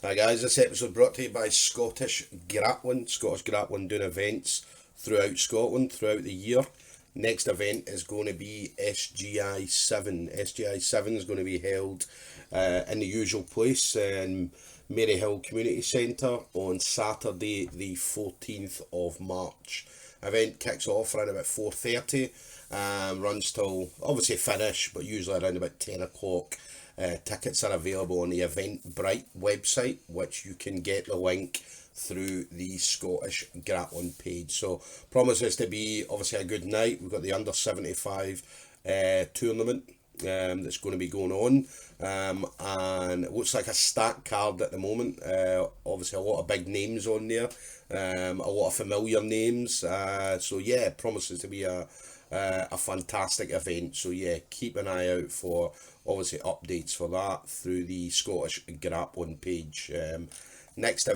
Hi guys, this episode brought to you by Scottish Grappling. Scottish Grappling doing events throughout Scotland throughout the year. Next event is going to be SGI 7. SGI 7 is going to be held in the usual place in Maryhill Community Centre on Saturday the 14th of March. Event kicks off around about 4:30, runs till obviously finish, but usually around about 10 o'clock. Tickets are available on the Eventbrite website, which you can get the link through the Scottish Grappling page. So promises to be obviously a good night. We've got the under 75 tournament that's going to be going on, and it looks like a stacked card at the moment. Obviously a lot of big names on there, a lot of familiar names, so yeah, promises to be a fantastic event. So yeah, keep an eye out for obviously updates for that through the Scottish Grappling page. Next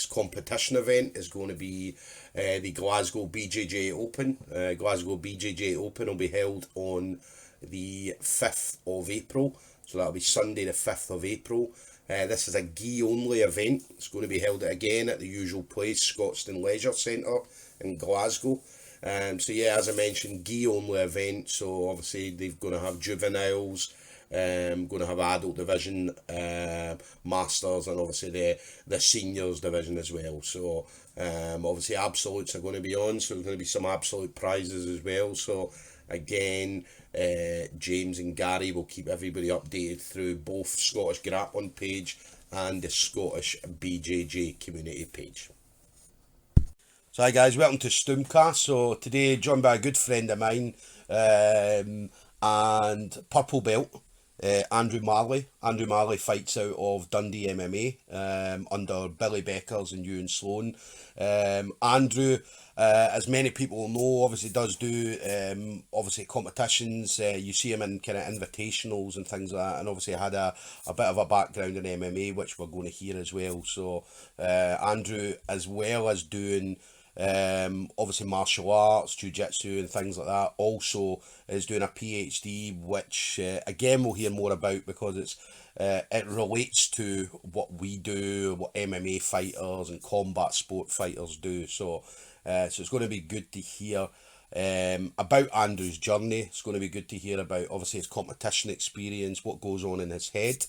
competition event is going to be the Glasgow BJJ Open. Glasgow BJJ Open will be held on the 5th of April. So that'll be Sunday the 5th of April. This is a gi only event. It's going to be held again at the usual place, Scotstoun Leisure Centre in Glasgow. So yeah, as I mentioned, gi only event. So obviously they're going to have juveniles, going to have adult division, masters, and obviously the seniors division as well. So obviously absolutes are going to be on, so there's going to be some absolute prizes as well. So again, James and Gary will keep everybody updated through both Scottish Grappling page and the Scottish BJJ community page. So hi guys, welcome to StoomCast. So today joined by a good friend of mine and purple belt, Andrew Marley. Andrew Marley fights out of Dundee MMA under Billy Beckers and Ewan Sloan. Andrew, as many people know, obviously does do obviously competitions. You see him in kind of invitationals and things like that, and obviously had a bit of a background in MMA, which we're going to hear as well. So Andrew, as well as doing obviously martial arts, jiu-jitsu and things like that, also is doing a PhD, which again we'll hear more about, because it relates to what we do, what MMA fighters and combat sport fighters do. So it's going to be good to hear about Andrew's journey. It's going to be good to hear about obviously his competition experience, what goes on in his head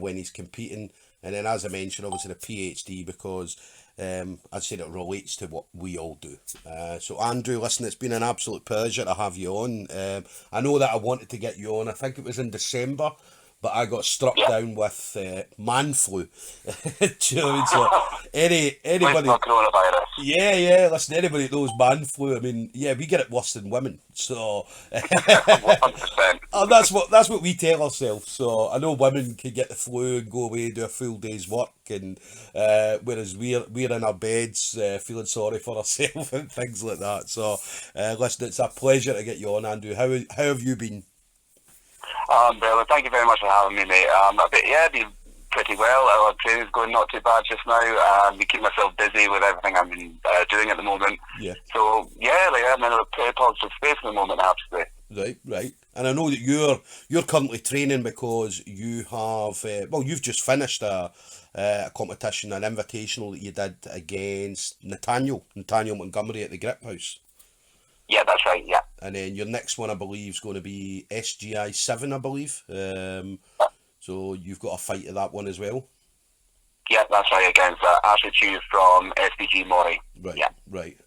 when he's competing, and then as I mentioned, obviously the PhD, because I said it relates to what we all do. So Andrew, listen, it's been an absolute pleasure to have you on. I know that I wanted to get you on, I think it was in December, but I got struck down with man flu. Do you know what I mean? So anybody, coronavirus. Yeah. Listen, anybody that knows man flu, I mean, yeah, we get it worse than women. So 100%. and that's what we tell ourselves. So I know women can get the flu and go away, do a full day's work, and whereas we're in our beds feeling sorry for ourselves and things like that. So listen, it's a pleasure to get you on, Andrew. How have you been? Brilliant. Thank you very much for having me, mate. Been pretty well. Our training's going not too bad just now. I keep myself busy with everything I'm doing at the moment. Yeah. So yeah, I'm in a pretty positive space at the moment, I have to say. Right. And I know that you're currently training because you have you've just finished a competition, an invitational that you did against Nathaniel Montgomery at the Grip House. Yeah, that's right, yeah. And then your next one, I believe, is going to be SGI 7, I believe. So you've got a fight at that one as well? Yeah, that's right, against Ashley Chew from SBG Mori. Right.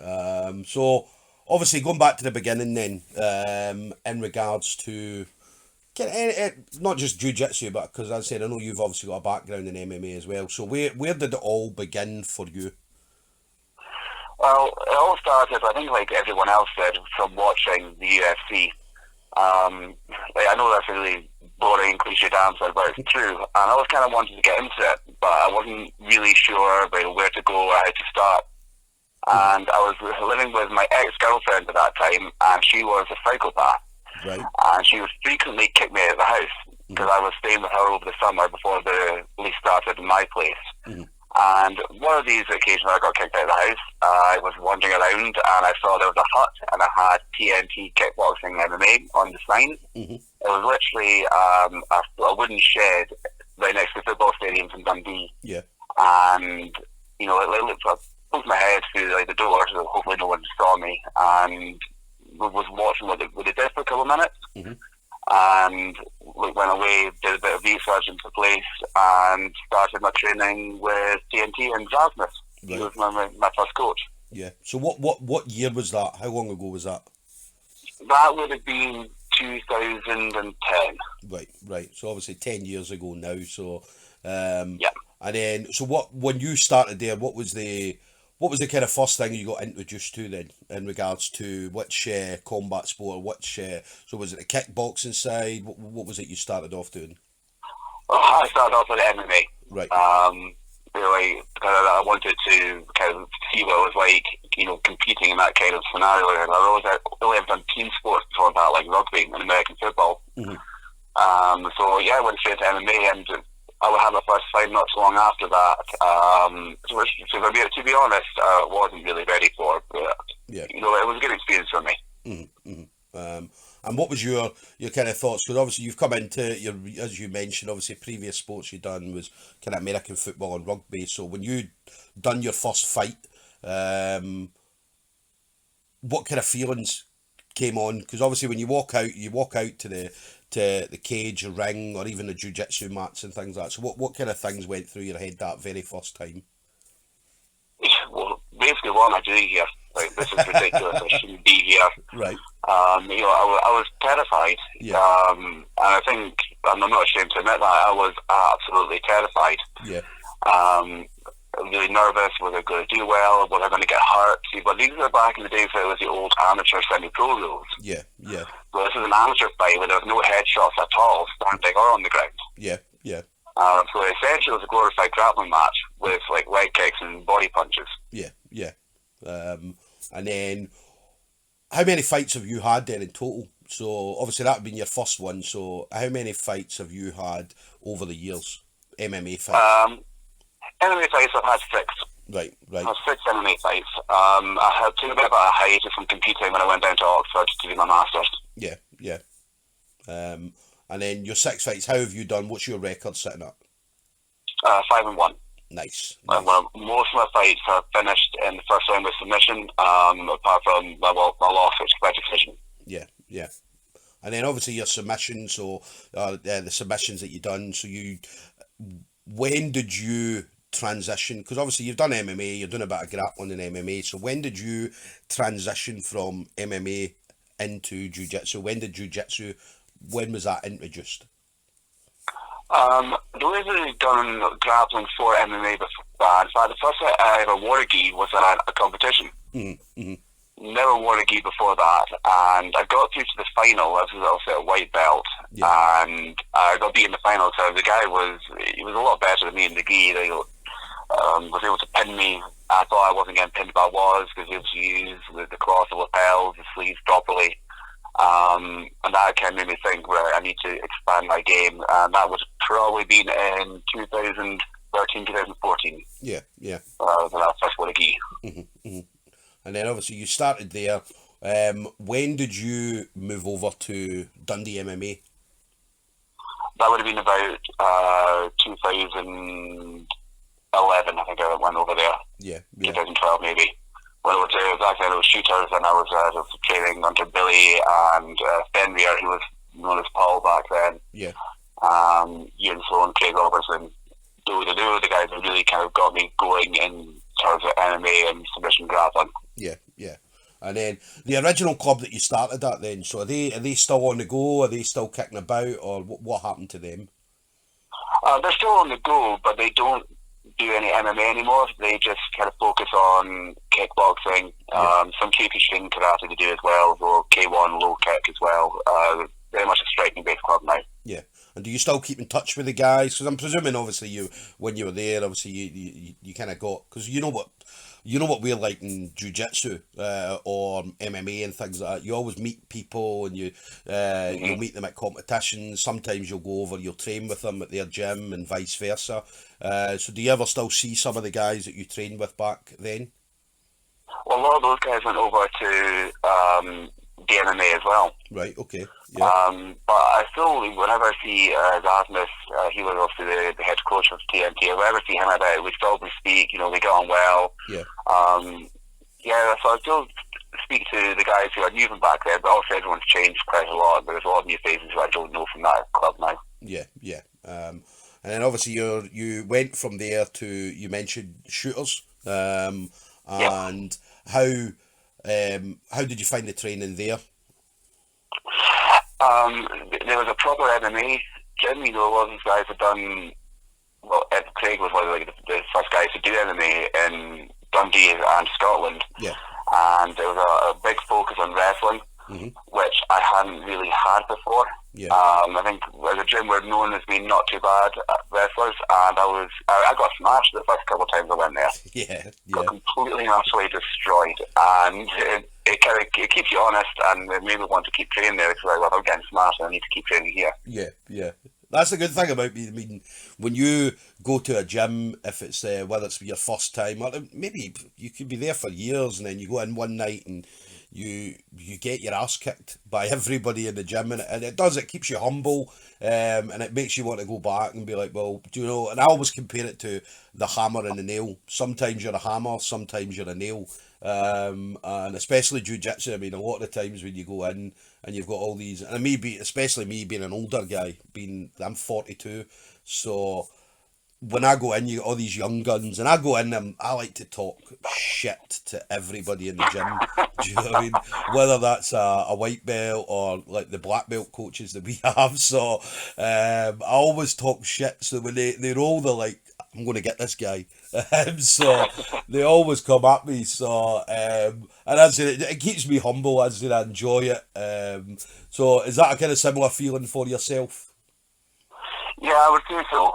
So obviously going back to the beginning then, in regards to not just jiu-jitsu, but because as I said, I know you've obviously got a background in MMA as well. So where did it all begin for you? Well, it all started, I think, like everyone else did, from watching the UFC. I know that's a really boring, cliche answer, but it's true. And I was kind of wanting to get into it, but I wasn't really sure about where to go or how to start. And I was living with my ex-girlfriend at that time, and she was a psychopath. Right. And she would frequently kick me out of the house because I was staying with her over the summer before the lease started in my place. Mm-hmm. And one of these occasions I got kicked out of the house, I was wandering around and I saw there was a hut and I had TNT Kickboxing MMA on the sign. Mm-hmm. It was literally a wooden shed right next to the football stadiums in Dundee. Yeah. And, you know, I poked my head through the door, so hopefully no one saw me, and was watching what they did for a couple of minutes. Mm-hmm. And went away, did a bit of research into the place, and started my training with TNT and Rasmus. Right. He was my first coach. Yeah. So what year was that? How long ago was that? That would have been 2010. Right. So obviously 10 years ago now. So Yeah. and then so when you started there, what was the kind of first thing you got introduced to then in regards to which combat sport, so was it the kickboxing side? What was it you started off doing? I started off with MMA. Right. Really, because I wanted to kind of see what it was like, you know, competing in that kind of scenario. And I only have done team sports before that, like rugby and American football. Mm-hmm. So yeah, I went straight to MMA, and I would have my first fight not too long after that. So to be honest, I wasn't really ready for it, but yeah, you know, it was a good experience for me. Mm-hmm. Mm-hmm. And what was your kind of thoughts? Because obviously you've come into as you mentioned, obviously previous sports you done was kind of American football and rugby. So when you done your first fight, what kind of feelings came on? Because obviously when you walk out to the cage or ring or even the jiu-jitsu mats and things like that. So what kind of things went through your head that very first time? Well, basically what am I doing here? Like, this is ridiculous. I shouldn't be here. Right. You know, I was terrified. Yeah. And I think, I'm not ashamed to admit that, I was absolutely terrified. Yeah. Really nervous. Was I going to do well? Was I going to get hurt? See, but these are back in the days where it was the old amateur semi-pro rules. Yeah. Yeah. So this is an amateur fight where there was no headshots at all, standing or on the ground. Yeah. Yeah. So essentially it was a glorified grappling match with like leg kicks and body punches. Yeah. Yeah. And then, how many fights have you had then in total? So obviously that would been your first one. So how many fights have you had over the years? MMA fights. MMA fights, I've had 6. Right. I have 6 MMA fights. I had taken a bit of a hiatus from competing when I went down to Oxford to do my masters. Yeah. Yeah. And then your 6 fights, how have you done? What's your record sitting at? 5-1. Nice. Well, most of my fights are finished in the first round with submission, apart from my loss, which is by decision. Yeah, yeah. And then obviously your submissions, so the submissions that you done. So when did you transition? Because obviously you've done MMA, you've done a bit of grappling in MMA. So when did you transition from MMA into jiu-jitsu? When was that introduced? The way that I've done grappling for MMA before that, in fact, the first time I ever wore a gi was at a competition. Mm-hmm. Never wore a gi before that, and I got through to the final. I was also a white belt, yeah. And I got beat in the final. So the guy was a lot better than me in the gi. He was able to pin me. I thought I wasn't getting pinned, but I was, because he was used the cross, the lapels, the sleeves properly. And that kind of made me think, well, I need to expand my game, and that was probably been in 2013, 2014. Yeah, yeah. When I first won a gi. Mm-hmm, mm-hmm. And then obviously you started there. When did you move over to Dundee MMA? That would have been about 2011, I think I went over there. Yeah. 2012 maybe. When I was there, back then it was shooters, and I was training under Billy and Fenrir, who was known as Paul back then. Yeah. Ian Sloan, Craig Robertson, the guys that really kind of got me going in terms of MMA and submission grappling. Yeah, yeah. And then the original club that you started at then, so are they still on the go? Are they still kicking about, or what happened to them? They're still on the go, but they don't do any MMA anymore. They just kind of focus on kickboxing, some Kyokushin karate they do as well, or K1 low kick as well. Very much a striking based club now. Yeah. And do you still keep in touch with the guys? Because I'm presuming obviously when you were there, obviously you kind of got, because you know what we're like in jiu-jitsu or MMA and things like that. You always meet people, and you'll meet them at competitions. Sometimes you'll go over, you'll train with them at their gym, and vice versa. So do you ever still see some of the guys that you trained with back then? Well, a lot of those guys went over to the MMA as well. Right, okay. But I still, whenever I see Rasmus, he was obviously the head coach of TNT. Whenever I see him about it, we still speak. You know, we get on well. Yeah. So I still speak to the guys who I knew from back there, but also everyone's changed quite a lot. There's a lot of new faces who I don't know from that club now. Yeah. And then obviously you went from there to, you mentioned Shooters. And how did you find the training there? There was a proper MMA gym. You know, a lot of these guys had done. Well, Ed Craig was one of the first guys to do MMA in Dundee and Scotland. Yeah. And there was a big focus on wrestling, which I hadn't really had before. Yeah. I think as a gym we're known as being not too bad wrestlers, and I got smashed the first couple of times I went there. Yeah. Got completely and utterly destroyed, and it keeps you honest, and it made me want to keep training there. It's like, well, I'm getting smashed, I need to keep training here. Yeah. That's the good thing about me. I mean, when you go to a gym, if it's whether it's your first time, or maybe you could be there for years, and then you go in one night and you get your ass kicked by everybody in the gym, and it keeps you humble, and it makes you want to go back and be like, well, do you know? And I always compare it to the hammer and the nail. Sometimes you're a hammer, sometimes you're a nail. And especially jiu-jitsu, I mean, a lot of the times when you go in and you've got all these, and especially me being an older guy, I'm 42, so when I go in, you get all these young guns, and I go in and I like to talk shit to everybody in the gym. Do you know what I mean? Whether that's a white belt or like the black belt coaches that we have. So I always talk shit. So when they roll, they're like, I'm going to get this guy. So they always come at me. So and as it keeps me humble, as I enjoy it. So is that a kind of similar feeling for yourself? Yeah, I would say so.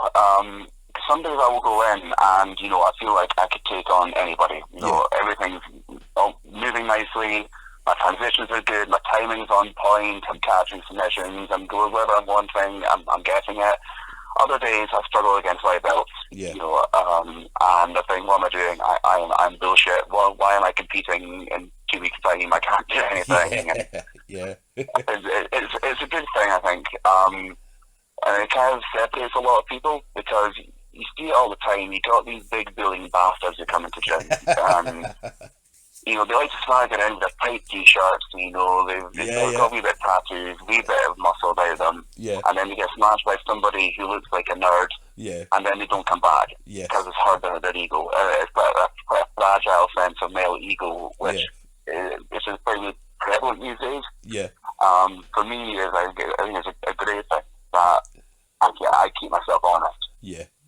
Some days I will go in and, you know, I feel like I could take on anybody. You know, everything's moving nicely. My transitions are good. My timing's on point. I'm catching submissions. I'm going wherever I'm wanting. I'm getting it. Other days I struggle against white belts. Yeah. You know, and I think, what am I doing? I'm bullshit. Well, why am I competing in 2 weeks' time? I can't do anything. Yeah. It's a good thing, I think. And it kind of separates a lot of people, because you see it all the time. You got these big bullying bastards who come into gym. You know, they like to swag it in with their tight t-shirts. You know, they've got a wee bit of tattoos, a wee bit of muscle about them. Yeah. And then they get smashed by somebody who looks like a nerd. Yeah. And then they don't come back. Yeah. Because it's hurt their ego. It's quite a fragile sense of male ego, which is pretty prevalent these days. Yeah. For me, I think it's a great thing that I keep myself honest.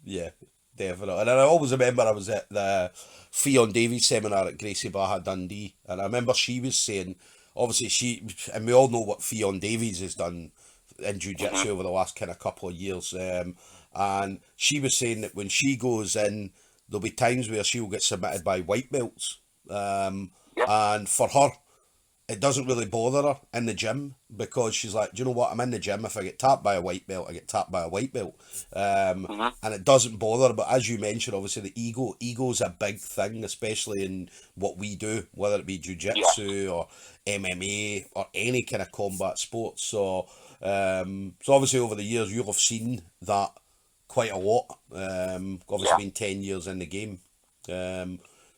Yeah, definitely. And I always remember I was at the Fionn Davies seminar at Gracie Barra Dundee, and I remember she was saying, obviously and we all know what Fionn Davies has done in jiu-jitsu over the last kind of couple of years, and she was saying that when she goes in, there'll be times where she'll get submitted by white belts, and for her, it doesn't really bother her in the gym, because she's like, do you know what, I'm in the gym, if I get tapped by a white belt, I get tapped by a white belt, and it doesn't bother her. But as you mentioned, obviously the ego's a big thing, especially in what we do, whether it be jiu-jitsu or MMA or any kind of combat sport. So obviously over the years you'll have seen that quite a lot, obviously been 10 years in the game.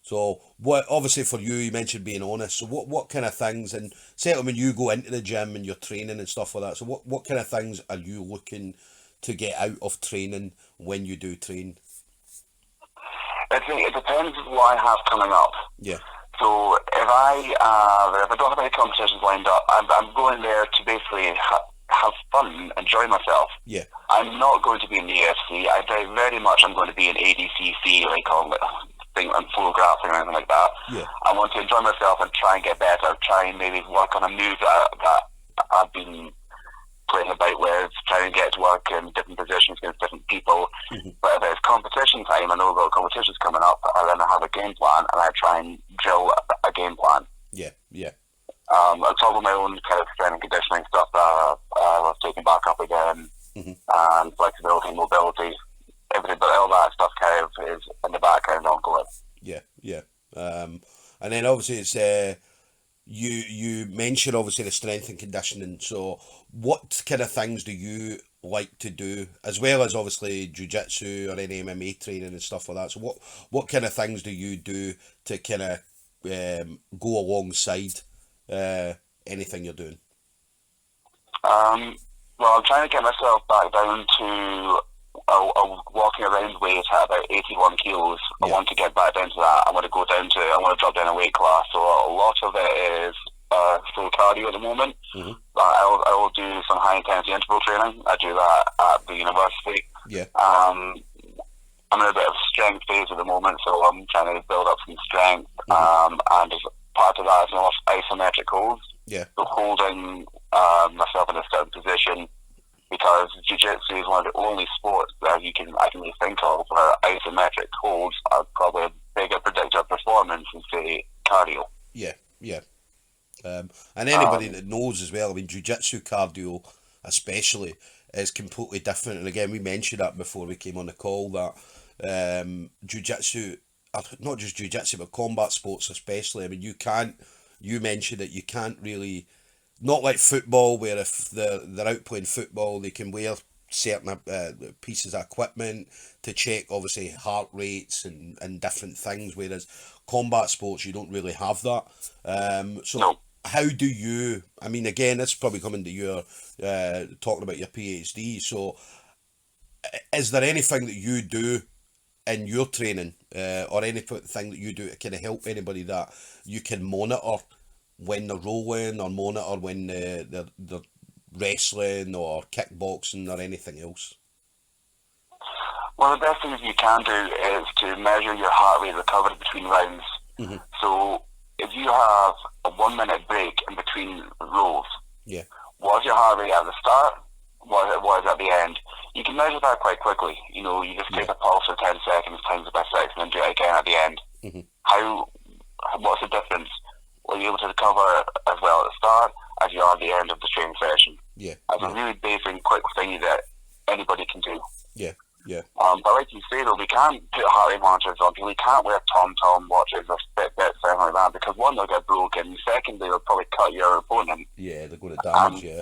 So what, obviously for you mentioned being honest, so what kind of things, and certainly when you go into the gym and you're training and stuff like that, so what kind of things are you looking to get out of training when you do train? I think it depends what I have coming up. Yeah. So if I don't have any competitions lined up, I'm going there to basically have fun, enjoy myself. Yeah. I'm not going to be in the UFC. I'm going to be in ADCC, like all the thing on full grappling or anything like that. Yeah. I want to enjoy myself and try and get better. Try and maybe work on a move that I've been playing about with. Try and get to work in different positions against different people. But if it's competition time, I know that competition's coming up, and then I have a game plan, and I try and drill a game plan. Yeah. On top of my own kind of strength and conditioning stuff that I was taking back up again, and flexibility, mobility, everything, but all that stuff kind of is in the background ongoing. Yeah. And then obviously it's you mentioned obviously the strength and conditioning. So what kind of things do you like to do, as well as obviously jiu-jitsu or any MMA training and stuff like that? So what kind of things do you do to kind of go alongside anything you're doing? Well, I'm trying to get myself back down to walking around weight at about 81 kilos. I want to get back down to that. I want to drop down a weight class. So a lot of it is still cardio at the moment. Mm-hmm. I will do some high intensity interval training. I do that at the university. Yeah. I'm in a bit of strength phase at the moment, so I'm trying to build up some strength. And as part of that is isometric holds. Yeah. So holding myself in a certain position, because jiu-jitsu is one of the only sports that I can really think of where isometric holds are probably a bigger predictor of performance than, say, cardio. Yeah, yeah. And anybody that knows as well, I mean, jiu-jitsu cardio especially is completely different. And again, we mentioned that before we came on the call, that jiu-jitsu, not just jiu-jitsu, but combat sports especially, I mean, you mentioned that you can't really, not like football, where if they're out playing football, they can wear certain pieces of equipment to check obviously heart rates and different things, whereas combat sports you don't really have that. So how do you, I mean, again, it's probably coming to your talking about your PhD, so is there anything that you do in your training or anything that you do to kind of help anybody that you can monitor when they're rolling, or monitor when they're wrestling or kickboxing or anything else? One of the best things you can do is to measure your heart rate recovery between rounds. Mm-hmm. So if you have a 1 minute break in between rolls, what's your heart rate at the start? What is at the end? You can measure that quite quickly. You just take a pulse for 10 seconds, times it by 6, and then do it again at the end. Mm-hmm. What's the difference? Will you able to recover as well at the start as you are at the end of the training session? Yeah. That's a really basic, quick thing that anybody can do. Yeah, yeah. But like you say though, we can't put heart rate monitors on people. We can't wear TomTom watches or Fitbits or anything like that, because one, they'll get broken. Secondly, they'll probably cut your opponent. Yeah, they're going to damage you.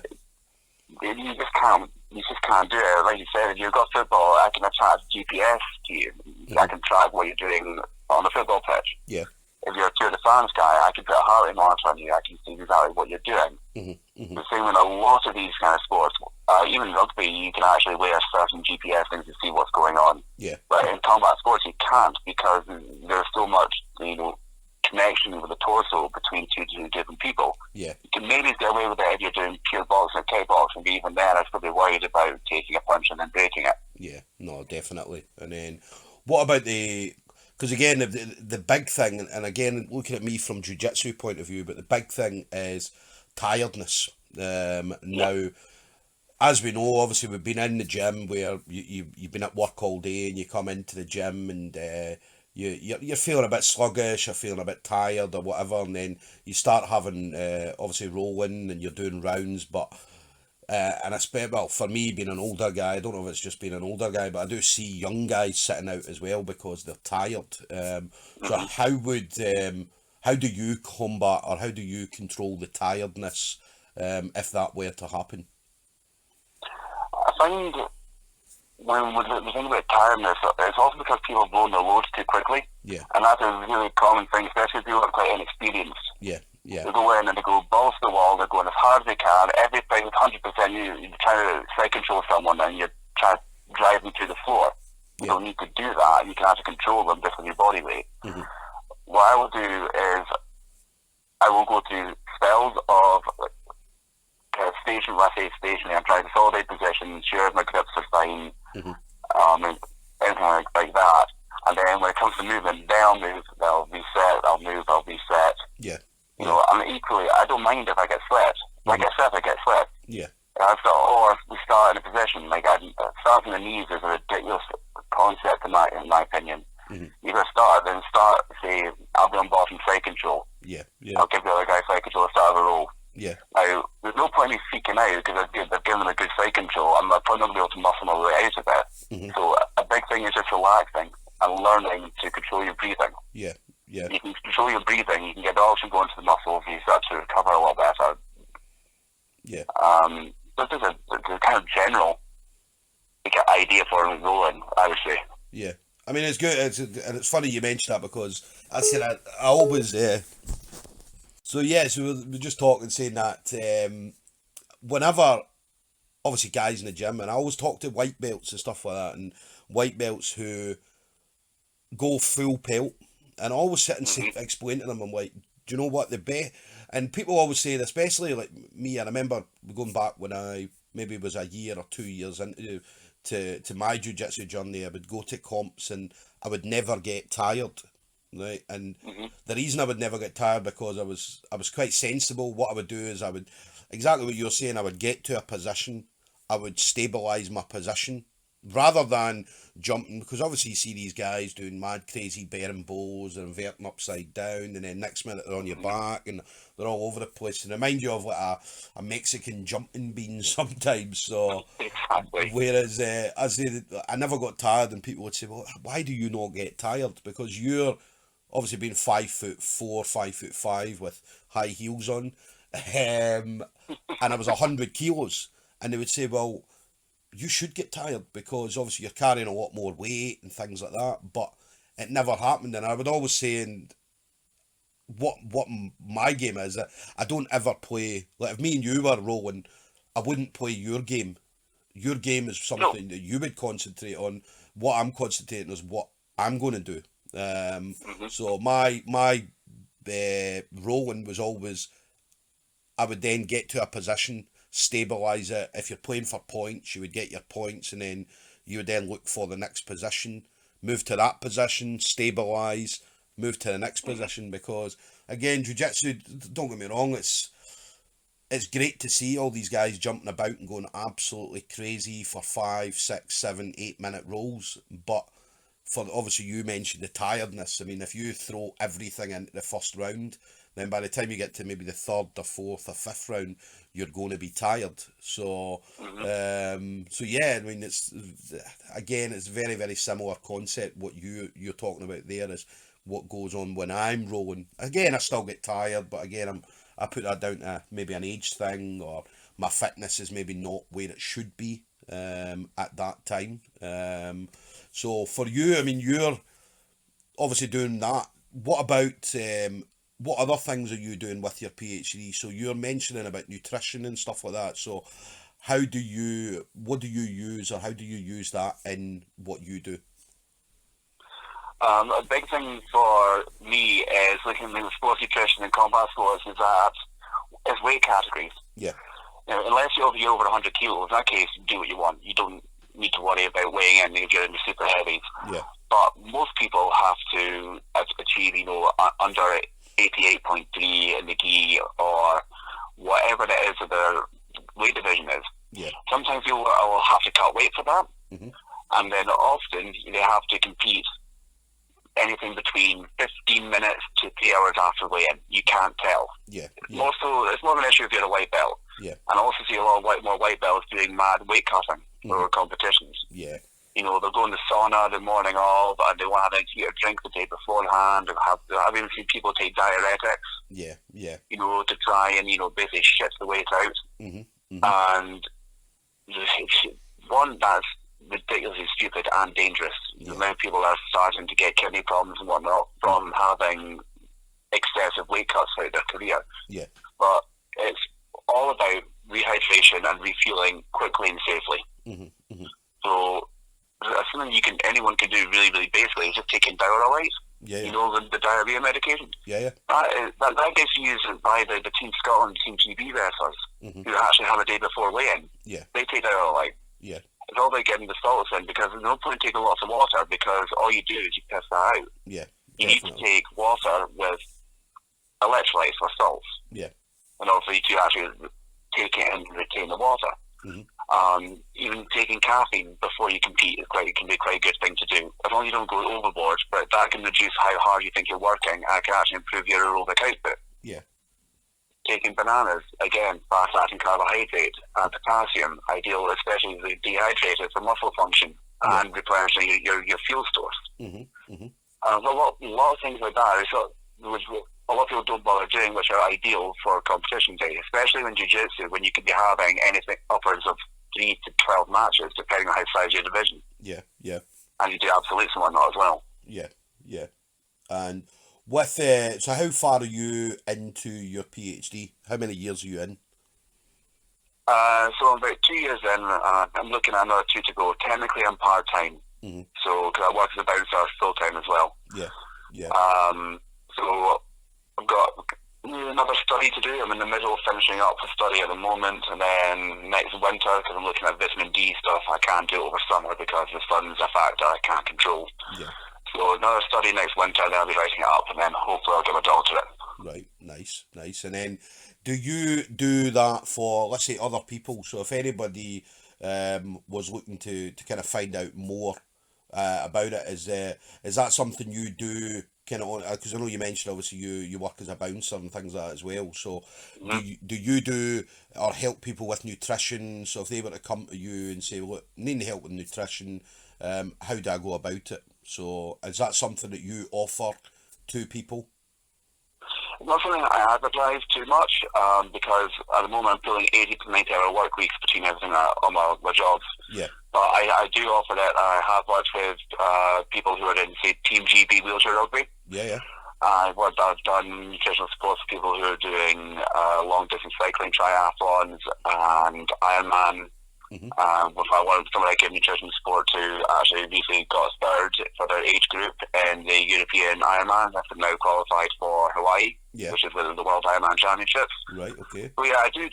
You just can't do it. Like you said, if you've got football, I can attach GPS to you. Mm-hmm. I can track what you're doing on the football pitch. Yeah. If you're a Tour de France guy, I can put a heart rate monitor on you. I can see exactly what you're doing. Mm-hmm. Mm-hmm. The same with a lot of these kind of sports. Even rugby, you can actually wear certain GPS things to see what's going on. Yeah. But in combat sports, you can't, because there's so much, connection with the torso between two different people. Yeah. You can maybe get away with it if you're doing pure boxing or kickboxing, but even then, I'd still be worried about taking a punch and then breaking it. Yeah, no, definitely. And then, what about because again, the big thing, and again, looking at me from jiu-jitsu point of view, but the big thing is tiredness. Now, as we know, obviously we've been in the gym where you've been at work all day, and you come into the gym and you're feeling a bit sluggish, you're feeling a bit tired or whatever, and then you start having obviously rolling and you're doing rounds, but and I spent, well, for me being an older guy, I don't know if it's just being an older guy, but I do see young guys sitting out as well because they're tired. So how do you combat, or how do you control the tiredness if that were to happen? I find when we think about tiredness, it's also because people blow their loads too quickly. Yeah. And that's a really common thing, especially if people are quite inexperienced. Yeah, yeah. They go in and they go balls to the wall, they're going as hard as they can, everything 100%, you're trying to side control someone and you're trying to drive them to the floor. You don't need to do that, you can actually control them just with your body weight. Mm-hmm. What I will do is, I will go to spells of station, when I say stationary, I'm trying to consolidate position, ensure my grips are fine, and anything like that. And then when it comes to movement, they'll move, they'll reset, I'll move, I'll reset. Yeah. And equally, I don't mind if I get swept. If I get swept, I get swept. Yeah. Or we start in a position, starting the knees is a ridiculous concept in my opinion. Mm-hmm. You gotta start, say, I'll be on bottom side control. Yeah, yeah. I'll give the other guy side control at the start of a roll. Yeah. Now, there's no point in me freaking out because I've given them a good side control. I'm probably not going to be able to muscle my way out of it. Mm-hmm. So a big thing is just relaxing and learning to control your breathing. Yeah, yeah. You can control your breathing, you can get the oxygen going to the muscles, and you start to recover rolling, I would say. Yeah. I mean, it's good, and it's funny you mentioned that because I said I always. So yeah, so we're just talking, saying that whenever, obviously, guys in the gym, and I always talk to white belts and stuff like that, and white belts who go full pelt, and I always sit and explain to them, I'm like, do you know what the best? And people always say, especially like me, I remember going back when I maybe was a year or 2 years into to my jiu-jitsu journey, I would go to comps and I would never get tired, right? And the reason I would never get tired because I was quite sensible. What I would do is I would, exactly what you're saying, I would get to a position, I would stabilise my position rather than jumping, because obviously you see these guys doing mad crazy bearing bows and inverting upside down, and then next minute they're on your back and they're all over the place, and remind you of like a Mexican jumping bean sometimes. So Exactly. whereas I never got tired, and people would say, well, why do you not get tired? Because you're obviously being 5'4", 5'5" with high heels on, and I was 100 kilos, and they would say, well, you should get tired because obviously you're carrying a lot more weight and things like that, but it never happened. And I would always say, and what my game is, I don't ever play, like if me and you were rolling, I wouldn't play your game. Your game is something that you would concentrate on. What I'm concentrating is what I'm going to do. So my rolling was always, I would then get to a position, stabilise it. If you're playing for points, you would get your points, and then you would then look for the next position, move to that position, stabilise, move to the next position. Because again, jiu-jitsu, don't get me wrong, it's great to see all these guys jumping about and going absolutely crazy for 5, 6, 7, 8 minute rolls, but for obviously you mentioned the tiredness. I mean, if you throw everything into the first round, then by the time you get to maybe the third or fourth or fifth round, you're going to be tired. So, so yeah, I mean, it's very, very similar concept. What you're talking about there is what goes on when I'm rolling. Again, I still get tired, but again, I put that down to maybe an age thing, or my fitness is maybe not where it should be at that time. So for you, I mean, you're obviously doing that. What about what other things are you doing with your PhD? So you're mentioning about nutrition and stuff like that. So what do you use, or how do you use that in what you do? A big thing for me is looking at sports nutrition and combat sports is weight categories. Yeah. You know, unless you're over 100 kilos, in that case, do what you want. You don't need to worry about weighing in if you're in the super heavies. Yeah. But most people have to achieve, under 88.3 in the gi, or whatever it is that their weight division is. Yeah. Sometimes people will have to cut weight for that, and then often they have to compete anything between 15 minutes to 3 hours after weigh-in. You can't tell. Yeah. Also, it's more of an issue if you're a white belt. Yeah. And I also see a lot more white belts doing mad weight cutting for competitions. Yeah. They're going to sauna the morning of, and they want to have a drink the day beforehand. I've even seen people take diuretics. Yeah. Yeah. To try and basically shit the weight out. And one, that's ridiculously stupid and dangerous. Many people are starting to get kidney problems and whatnot from having excessive weight cuts throughout their career. Yeah. But it's all about rehydration and refueling quickly and safely. So something anyone can do really, really basically is just taking Diurolite. Yeah. The diarrhea medication. Yeah. That gets used by the Team Scotland, Team GB wrestlers who actually have a day before weigh-in. Yeah. They take Diurolite. Yeah. It's all about getting the salts in, because there's no point taking lots of water, because all you do is you piss that out. Yeah. You need to take water with electrolytes or salts. Yeah. And obviously to actually take it and retain the water. Even taking caffeine before you compete can be quite a good thing to do, as long as you don't go overboard. But that can reduce how hard you think you're working, and can actually improve your aerobic output. Yeah. Taking bananas, again, fast-acting carbohydrate and potassium, ideal, especially the dehydrated for muscle function and replenishing your fuel stores. A lot of things like that, which a lot of people don't bother doing, which are ideal for competition day, especially in jiu-jitsu, when you could be having anything upwards of 3 to 12 matches, depending on how size your division. Yeah, yeah. And you do absolutes and whatnot as well. Yeah, yeah. And with so how far are you into your PhD? How many years are you in? So I'm about 2 years in. I'm looking at another 2 to go. Technically, I'm part-time. Mm-hmm. So, because I work as a bouncer full-time as well. Yeah, yeah. So I've got another study to do. I'm in the middle of finishing up a study at the moment, and then next winter, because I'm looking at vitamin D stuff, I can't do it over summer because the sun's a factor I can't control. Yeah. So another study next winter, then I'll be writing it up, and then hopefully I'll get my doctorate. Right, nice, nice. And then, do you do that for, let's say, other people? So if anybody was looking to kind of find out more about it, is that something you do kind of, because I know you mentioned obviously you work as a bouncer and things like that as well, so do you do or help people with nutrition? So if they were to come to you and say, look, need help with nutrition, how do I go about it? So is that something that you offer to people? Not something I advertise too much, because at the moment I'm pulling 80 to 90 hour work weeks between everything on my jobs. Yeah. But I do offer that. I have worked with people who are in, say, Team GB wheelchair rugby. Yeah, yeah. I've done nutritional support for people who are doing long distance cycling, triathlons, and Ironman. Mm-hmm. If I wanted someone I give nutrition support to, actually recently got third for their age group in the European Ironman. That's now qualified for Hawaii, which is within the World Ironman Championships. Right, okay. So yeah, I do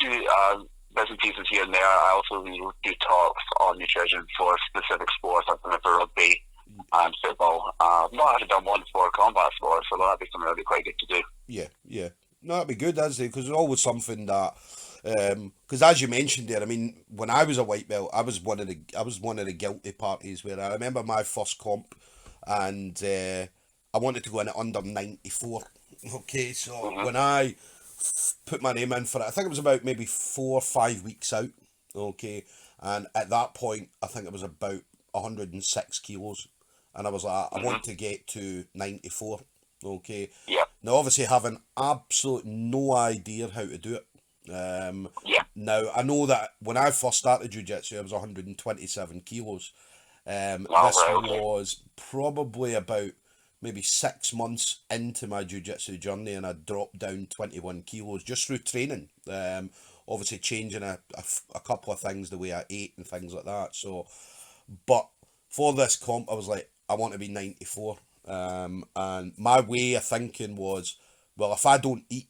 bits and pieces here and there. I also do talks on nutrition for specific sports. I've done it for rugby and football. I've not actually done one for combat sports, so that'd be something that'd be quite good to do. Yeah, yeah. No, that'd be good, that's it, because it's always something that, because as you mentioned there, I mean, when I was a white belt, I was one of the guilty parties where I remember my first comp, and I wanted to go in at under 94. Okay, so when I put my name in for it, I think it was about maybe 4 or 5 weeks out. Okay, and at that point, I think it was about 106 kilos, and I was like, I want to get to 94. Okay. Yeah. Now, obviously, having absolute no idea how to do it. Now, I know that when I first started jiu-jitsu, I was 127 kilos. This was probably about maybe 6 months into my jiu-jitsu journey, and I dropped down 21 kilos just through training. Obviously, changing a couple of things, the way I ate and things like that. So, but for this comp, I was like, I want to be 94. And my way of thinking was, well, if I don't eat,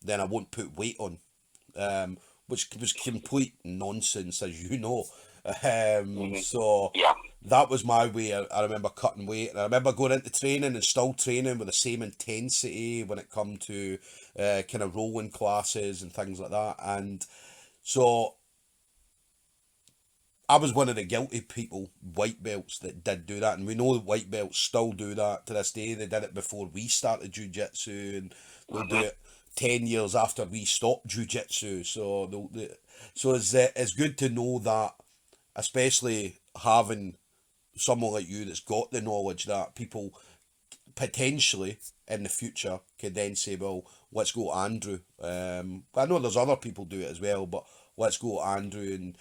then I won't put weight on, which was complete nonsense, as you know. So that was my way. I remember cutting weight, and I remember going into training and still training with the same intensity when it come to kind of rolling classes and things like that. And so I was one of the guilty people, white belts, that did do that, and we know that white belts still do that to this day. They did it before we started jiu-jitsu, and they'll do it 10 years after we stopped jiu-jitsu. So it's good to know that, especially having someone like you that's got the knowledge, that people potentially in the future could then say, well, let's go Andrew. I know there's other people do it as well, but let's go Andrew and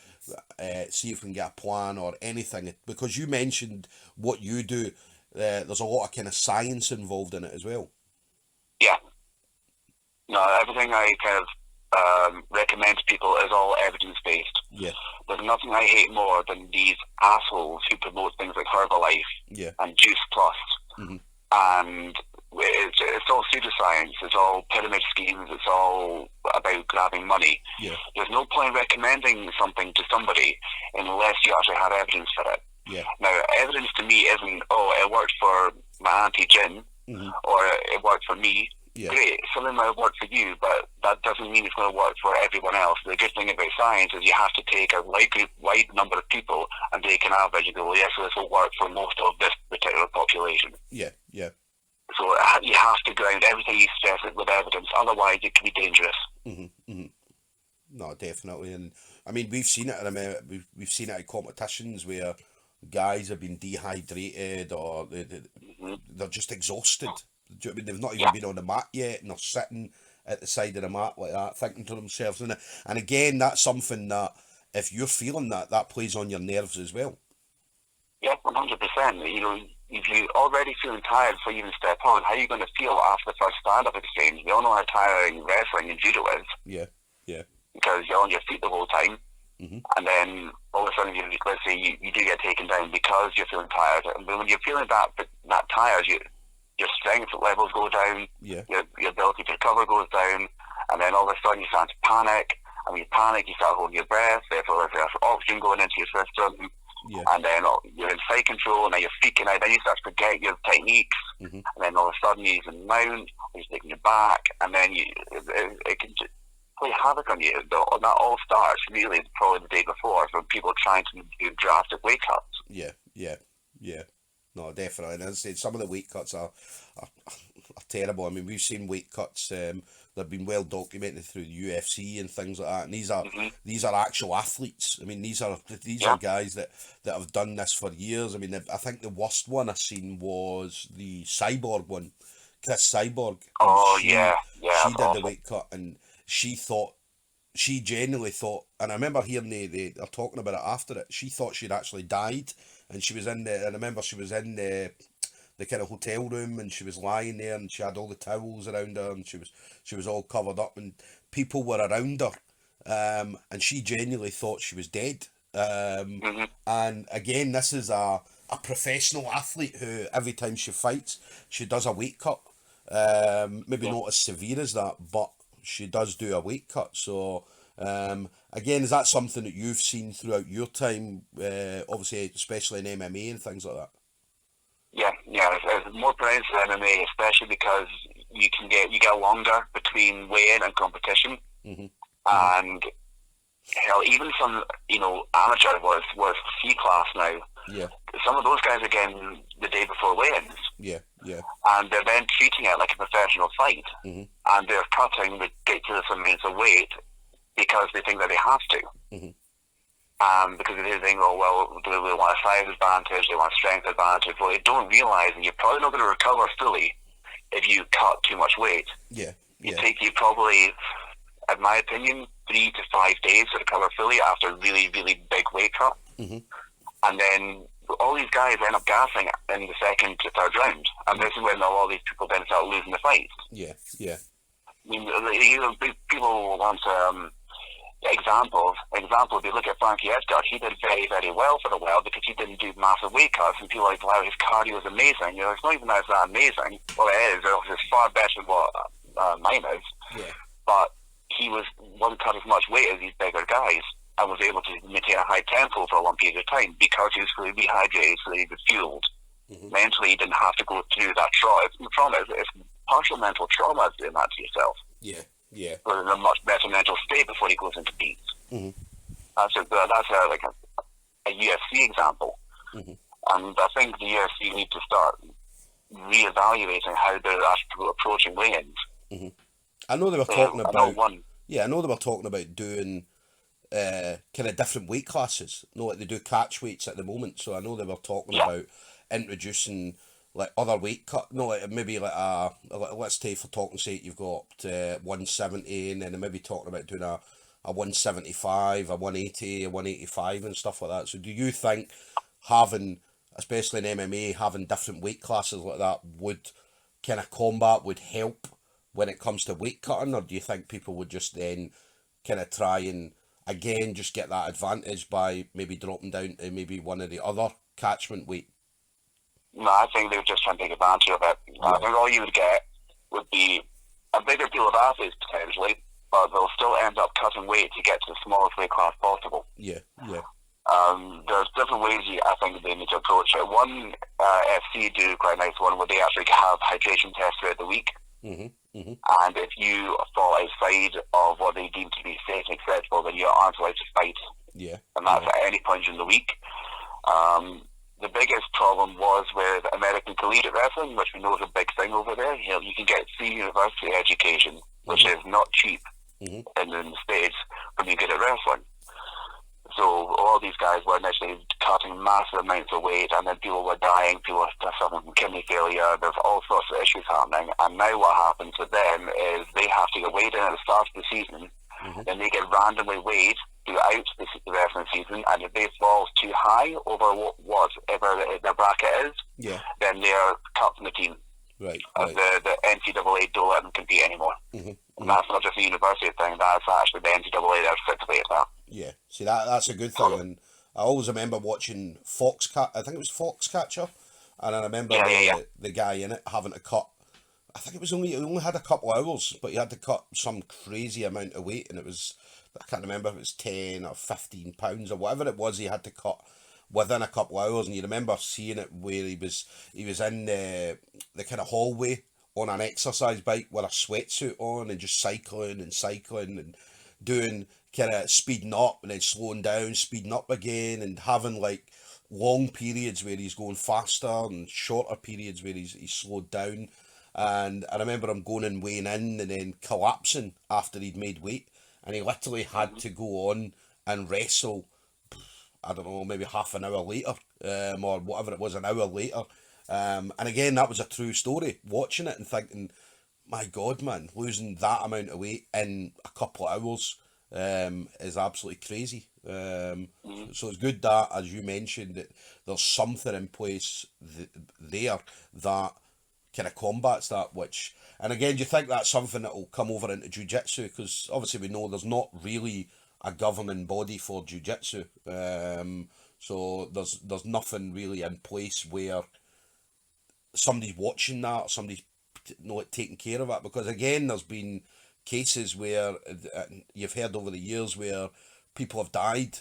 see if we can get a plan or anything. Because you mentioned what you do, there's a lot of kind of science involved in it as well. Yeah. No, everything I kind of recommend to people is all evidence-based. Yeah. There's nothing I hate more than these assholes who promote things like Herbalife and Juice Plus. Mm-hmm. And it's all pseudoscience, it's all pyramid schemes, it's all about grabbing money. Yeah. There's no point recommending something to somebody unless you actually have evidence for it. Yeah. Now, evidence to me isn't, it worked for my Auntie Jin, or it worked for me. Yeah. Great, something might work for you, but that doesn't mean it's going to work for everyone else. The good thing about science is you have to take a wide number of people and take an average and go, well, yes, so this will work for most of this particular population. Yeah, yeah. So you have to ground everything you stress it with evidence, otherwise it can be dangerous. Mm-hmm, mm-hmm. No, definitely. And I mean, we've seen it. I mean, we've seen it at competitions where guys have been dehydrated or they're just exhausted. I mean, they've not even been on the mat yet, and they're sitting at the side of the mat like that, thinking to themselves. And again, that's something that if you're feeling that plays on your nerves as well. Yeah, 100%. You know, if you're already feeling tired before you even step on, how are you going to feel after the first stand-up exchange? We all know how tiring wrestling and judo is. Yeah, yeah. Because you're on your feet the whole time. Mm-hmm. And then all of a sudden, let's say you do get taken down because you're feeling tired. And when you're feeling that tired, your strength levels go down, yeah. your ability to recover goes down, and then all of a sudden you start to panic. And when you panic, you start holding your breath, therefore there's oxygen going into your system. Yeah. And then you're in side control, and then you're freaking out. Then you start to forget your techniques, mm-hmm. and then all of a sudden you're using mount, or you're taking your back, and then it can just play havoc on you. That all starts really probably the day before from people trying to do drastic weight cuts. Yeah. No, definitely. And as I said, some of the weight cuts are terrible. I mean, we've seen weight cuts they've been well documented through the UFC and things like that. And these are actual athletes. I mean, these are guys that have done this for years. I mean, I think the worst one I seen was the Cyborg one, Chris Cyborg. She did the weight cut, and she genuinely thought, and I remember hearing they are talking about it after it. She thought she'd actually died, and she was in the. I remember she was in the kind of hotel room, and she was lying there, and she had all the towels around her, and she was all covered up, and people were around her, and she genuinely thought she was dead. And again, this is a professional athlete who every time she fights, she does a weight cut. Maybe not as severe as that, but she does do a weight cut. So again, is that something that you've seen throughout your time, obviously, especially in MMA and things like that? Yeah, it's more pronounced in MMA, especially because you get longer between weigh-in and competition, and hell, even some amateur was C class now. Yeah, some of those guys are getting the day before weigh-ins. Yeah, and they're then treating it like a professional fight, and they're cutting ridiculous amounts of weight because they think that they have to. Because they think, do they want a size advantage, they want a strength advantage. Well, they don't realise that you're probably not going to recover fully if you cut too much weight. It takes you probably, in my opinion, 3 to 5 days to recover fully after a really, really big weight cut. And then all these guys end up gassing in the second to third round. And this is when all these people then start losing the fights. I mean, people want example, if you look at Frankie Edgar, he did very, very well for a while because he didn't do massive weight cuts, and people are like, wow, his cardio is amazing. It's not even that it's that amazing. Well, it is. It's far better than what mine is. But he wasn't cut as much weight as these bigger guys, and was able to maintain a high tempo for a long period of time because he was fully rehydrated, so he was fueled. Mentally, he didn't have to go through that trauma. It's partial mental trauma doing that to yourself. But in a much better mental state before he goes into beats. That's a UFC example. And I think the UFC need to start reevaluating how they're actually approaching weigh-ins. I know they were talking about doing kind of different weight classes. Like they do catch weights at the moment, so I know they were talking about introducing like other weight cut, maybe like let's take for talking sake, you've got 170, and then maybe talking about doing a 175, a 180, a 185 and stuff like that. So do you think having, especially in MMA, having different weight classes like that would kind of would help when it comes to weight cutting, or do you think people would just then kind of try and again just get that advantage by maybe dropping down to maybe one of the other catchment weight? No, I think they were just trying to take advantage of it. I think all you would get would be a bigger pool of athletes potentially, but they'll still end up cutting weight to get to the smallest weight class possible. There's different ways I think they need to approach it. One FC do quite a nice one where they actually have hydration tests throughout the week. And if you fall outside of what they deem to be safe and acceptable, then you aren't allowed to fight. And that's at any point during the week. The biggest problem was with American collegiate wrestling, which we know is a big thing over there. You can get free university education, which is not cheap in the States when you're good at wrestling. So all these guys were initially cutting massive amounts of weight, and then people were dying, people were suffering from kidney failure, there's all sorts of issues happening. And now what happens with them is they have to get weighed in at the start of the season, then they get randomly weighed throughout the wrestling season, and if they fall too high over whatever their bracket is, then they're cut from the team. Right. The NCAA don't let them compete anymore. And that's not just a university thing, that's actually the NCAA that stipulated that. Yeah, see, that's a good thing. And I always remember watching I think it was Foxcatcher, and I remember the guy in it having to cut, I think he only had a couple hours, but he had to cut some crazy amount of weight, and it was, I can't remember if it was 10 or 15 pounds or whatever it was he had to cut within a couple of hours. And you remember seeing it where he was in the kind of hallway on an exercise bike with a sweatsuit on and just cycling and doing kind of speeding up and then slowing down, speeding up again, and having like long periods where he's going faster and shorter periods where he's slowed down. And I remember him going and weighing in and then collapsing after he'd made weight, and he literally had to go on and wrestle, I don't know, maybe half an hour later, or whatever it was, an hour later. And again, that was a true story, watching it and thinking, my God, man, losing that amount of weight in a couple of hours is absolutely crazy. So it's good that, as you mentioned, that there's something in place there that kind of combats that, which, and again, do you think that's something that will come over into jiu-jitsu? Because obviously we know there's not really a governing body for jiu-jitsu, so there's nothing really in place where somebody's watching that, or somebody's taking care of it. Because again, there's been cases where you've heard over the years where people have died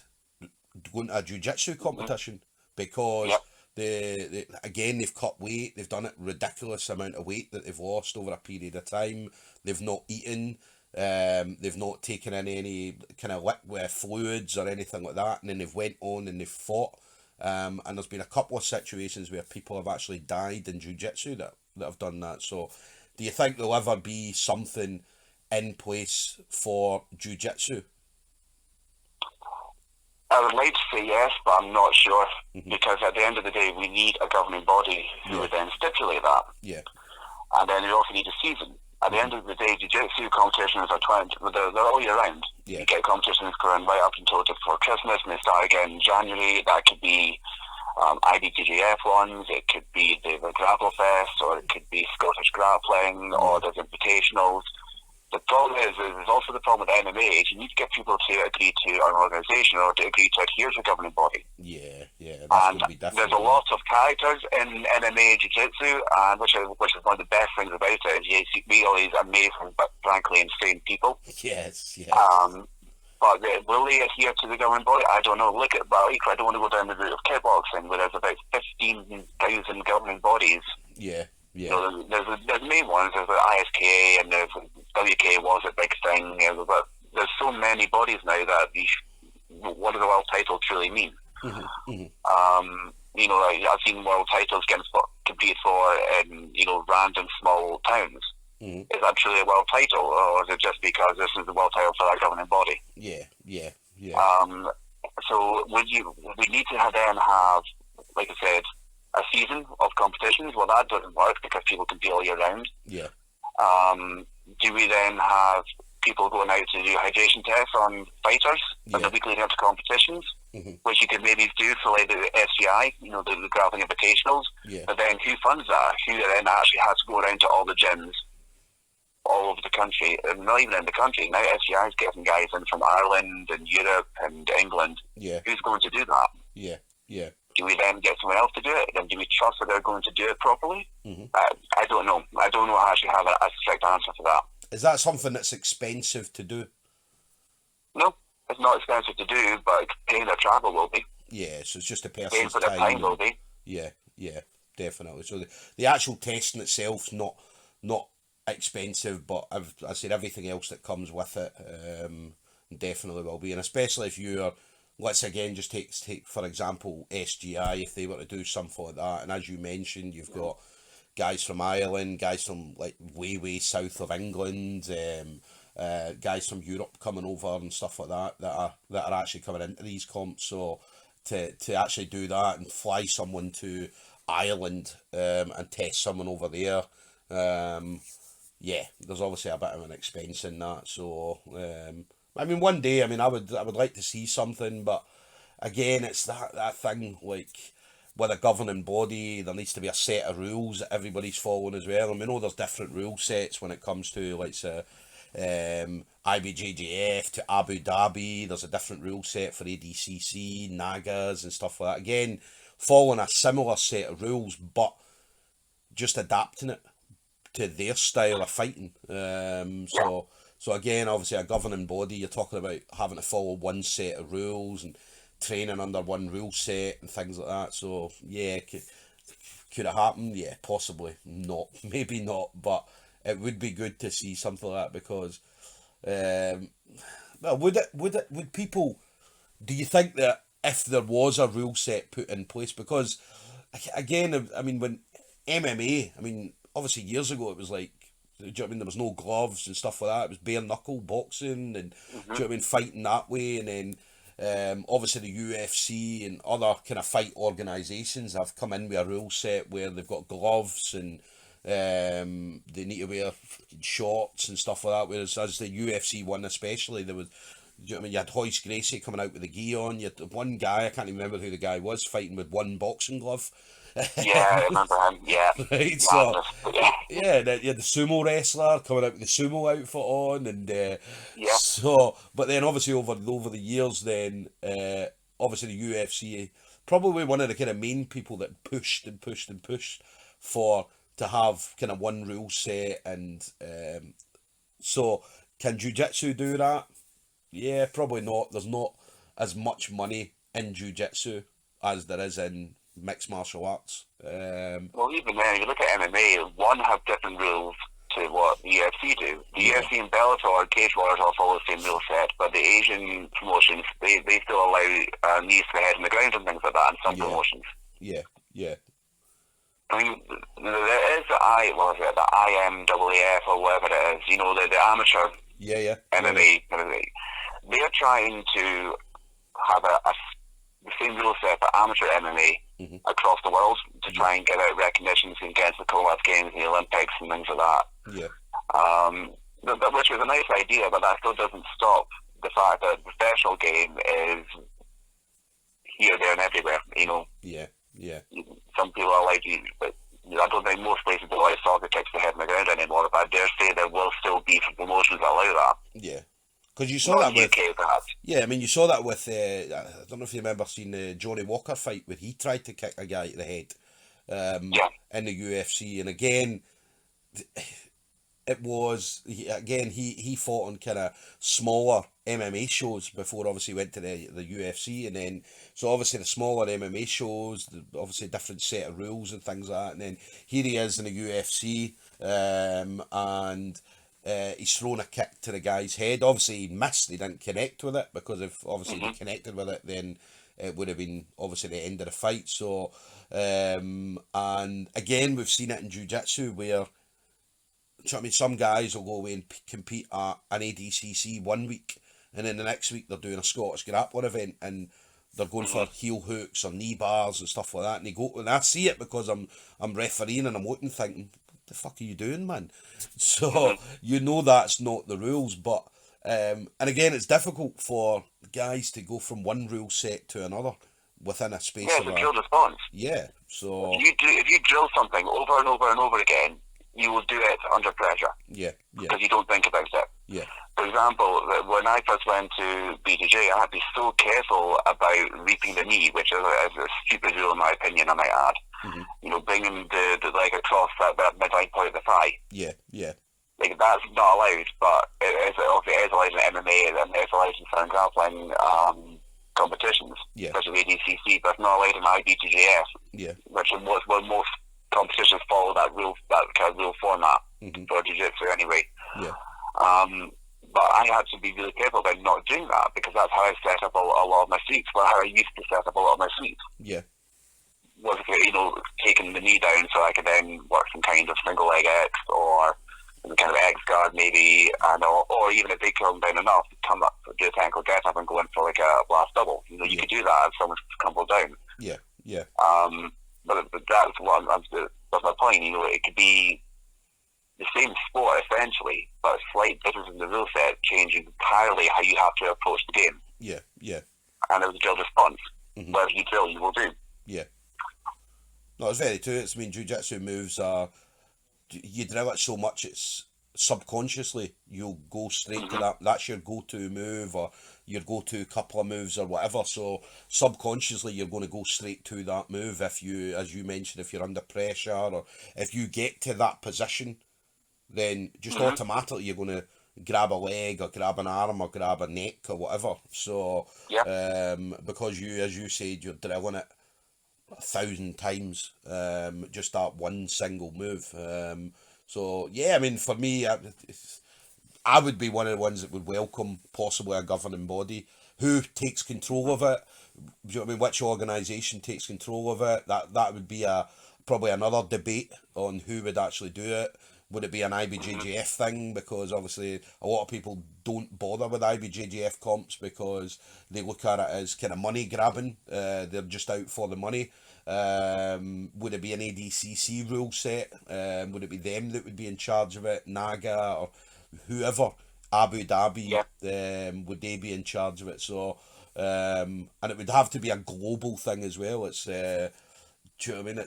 going to a jiu-jitsu competition because they've cut weight, they've done it ridiculous amount of weight that they've lost over a period of time, they've not eaten, they've not taken in any kind of liquid fluids or anything like that, and then they've went on and they've fought, and there's been a couple of situations where people have actually died in jiu-jitsu that have done that. So do you think there'll ever be something in place for jiu-jitsu? I would like to say yes, but I'm not sure, because at the end of the day, we need a governing body who would then stipulate that. Yeah. And then we also need a season. At the end of the day, jiu-jitsu competitions they're all year round. Yeah. You get competitions going right up until before Christmas, and they start again in January. That could be IBJJF ones, it could be the Grapple Fest, or it could be Scottish Grappling, or there's invitationals. The problem is also the problem with MMA is you need to get people to agree to an organisation or to agree to adhere to a governing body. Yeah. That's going to be difficult. There's a lot of characters in MMA Jiu-Jitsu, and which is one of the best things about it, is you meet all these amazing but frankly insane people. Yes. But will they adhere to the governing body? I don't know. Look at, I don't want to go down the route of kickboxing, where there's about 15,000 governing bodies. Yeah. You know, there's main ones. There's the ISKA and there's WK was a big thing. You know, but there's so many bodies now that what does a world title truly mean? You know, like, I've seen world titles getting competed for in random small towns. Is that truly a world title, or is it just because this is the world title for that governing body? Yeah. So we need to then have, like I said, a season of competitions. Well, that doesn't work because people compete all year round. Yeah. Do we then have people going out to do hydration tests on fighters in the week leading up to competitions, which you could maybe do for like the SGI, the grappling invitationals. Yeah. But then who funds that? Who then actually has to go around to all the gyms all over the country, and not even in the country. Now SGI is getting guys in from Ireland and Europe and England. Yeah. Who's going to do that? Yeah. Do we then get someone else to do it? Then do we trust that they're going to do it properly? I don't know. I don't know. I actually have a strict answer for that. Is that something that's expensive to do? No, it's not expensive to do, but paying their travel will be. Yeah, so it's just a person's paying for their time will be. Yeah, definitely. So the actual testing itself's not expensive, but I said everything else that comes with it definitely will be, and especially if you're, let's again just take for example SGI, if they were to do something like that, and as you mentioned, you've got guys from Ireland, guys from like way south of England, guys from Europe coming over and stuff like that are actually coming into these comps. So to actually do that and fly someone to Ireland and test someone over there, there's obviously a bit of an expense in that. So I mean, one day, I mean, I would like to see something, but again, it's that thing, like, with a governing body, there needs to be a set of rules that everybody's following as well. And we know there's different rule sets when it comes to, like, IBJJF to Abu Dhabi. There's a different rule set for ADCC, Nagas and stuff like that. Again, following a similar set of rules, but just adapting it to their style of fighting. So again, obviously a governing body, you're talking about having to follow one set of rules and training under one rule set and things like that. So yeah, could it happen? Yeah, possibly not, maybe not, but it would be good to see something like that because, well, would people? Do you think that if there was a rule set put in place, because again, I mean, when MMA, I mean, obviously years ago it was like, do you know what I mean, there was no gloves and stuff like that, it was bare knuckle boxing and do you know what I mean, fighting that way, and then obviously the UFC and other kind of fight organisations have come in with a rule set where they've got gloves and they need to wear shorts and stuff like that, whereas as the UFC one especially, there was, do you know what I mean, you had Hoist Gracie coming out with the gi on, you had one guy, I can't even remember who the guy was, fighting with one boxing glove. Yeah, I remember him. Yeah, right. So yeah, you had the sumo wrestler coming out with the sumo outfit on, and so. But then obviously over the years, then obviously the UFC probably one of the kind of main people that pushed and pushed and pushed for to have kind of one rule set, and so can jiu-jitsu do that? Yeah, probably not. There's not as much money in jiu-jitsu as there is in mixed martial arts. Well, even then, if you look at MMA, one have different rules to what the UFC do. The UFC and Bellator, Cage Warriors all follow the same rule set, but the Asian promotions, they still allow knees to the head and the ground and things like that in some promotions. Yeah. I mean, there is the IMAAF or whatever it is, you know, the amateur MMA. They're trying to have the same rule set for amateur MMA across the world to try and get out recognition and get into the Commonwealth Games and the Olympics and things like that. Which was a nice idea, but that still doesn't stop the fact that the professional game is here, there, and everywhere. You know. Some people are like, but I don't think most places will allow soccer kicks to head in the ground anymore. But I dare say there will still be some promotions that allow that. Yeah. Because you saw that with, I mean, you saw that with, I don't know if you remember seeing the Johnny Walker fight where he tried to kick a guy to the head in the UFC. And again, it was, he fought on kind of smaller MMA shows before obviously went to the UFC. And then, so obviously the smaller MMA shows, obviously a different set of rules and things like that. And then here he is in the UFC and he's thrown a kick to the guy's head. Obviously he missed, he didn't connect with it, because if obviously he connected with it, then it would have been obviously the end of the fight. So and again, we've seen it in jiu-jitsu where, I mean, some guys will go away and compete at an ADCC 1 week, and then the next week they're doing a Scottish grappling event and they're going for heel hooks or knee bars and stuff like that, and they go, and I see it because I'm refereeing and I'm looking thinking, the fuck are you doing, man? So you know that's not the rules, but and again, it's difficult for guys to go from one rule set to another within a space of a drill response. So if you drill something over and over and over again, you will do it under pressure. Because you don't think about it. For example, when I first went to BJJ, I had to be so careful about reaping the knee, which is a stupid rule in my opinion, I might add. You know, bringing the leg across that midline point of the thigh. Like, that's not allowed, but it is allowed in MMA and it's allowed in certain grappling competitions, such as ADCC, but it's not allowed in IBJJF, which was where most competitions follow that kind of rule format for jiu-jitsu anyway. But I had to be really careful about not doing that, because that's how I set up a lot of my sweeps, or how I used to set up a lot of my sweeps. Was, you know, taking the knee down so I could then work some kind of single leg X or some kind of X guard maybe, or even if they come down enough, come up, do a technical get up and go in for like a blast double. You know, you could do that if someone's crumpled down. But that's what that's my point. You know, it could be the same sport essentially, but a slight difference in the rule set, changing entirely how you have to approach the game. Yeah, yeah. And it was a drill response. Whatever you drill, you will do. Yeah. No, it's very true. I mean, jiu-jitsu moves are, you drill it so much, it's subconsciously you'll go straight to that. That's your go-to move, or your go-to couple of moves, or whatever. So subconsciously you're going to go straight to that move if you, as you mentioned, if you're under pressure, or if you get to that position, then just automatically you're going to grab a leg, or grab an arm, or grab a neck, or whatever. So because you, as you said, you're drilling it 1,000 times, just that one single move. So yeah, I mean, for me, I would be one of the ones that would welcome possibly a governing body who takes control of it. Do you know what I mean? Which organisation takes control of it? That would be probably another debate on who would actually do it. Would it be an IBJJF thing? Because obviously a lot of people don't bother with IBJJF comps because they look at it as kind of money grabbing. They're just out for the money. Would it be an ADCC rule set? Would it be them that would be in charge of it? Naga or whoever? Abu Dhabi? Would they be in charge of it? So, and it would have to be a global thing as well. It's, do you know what I mean?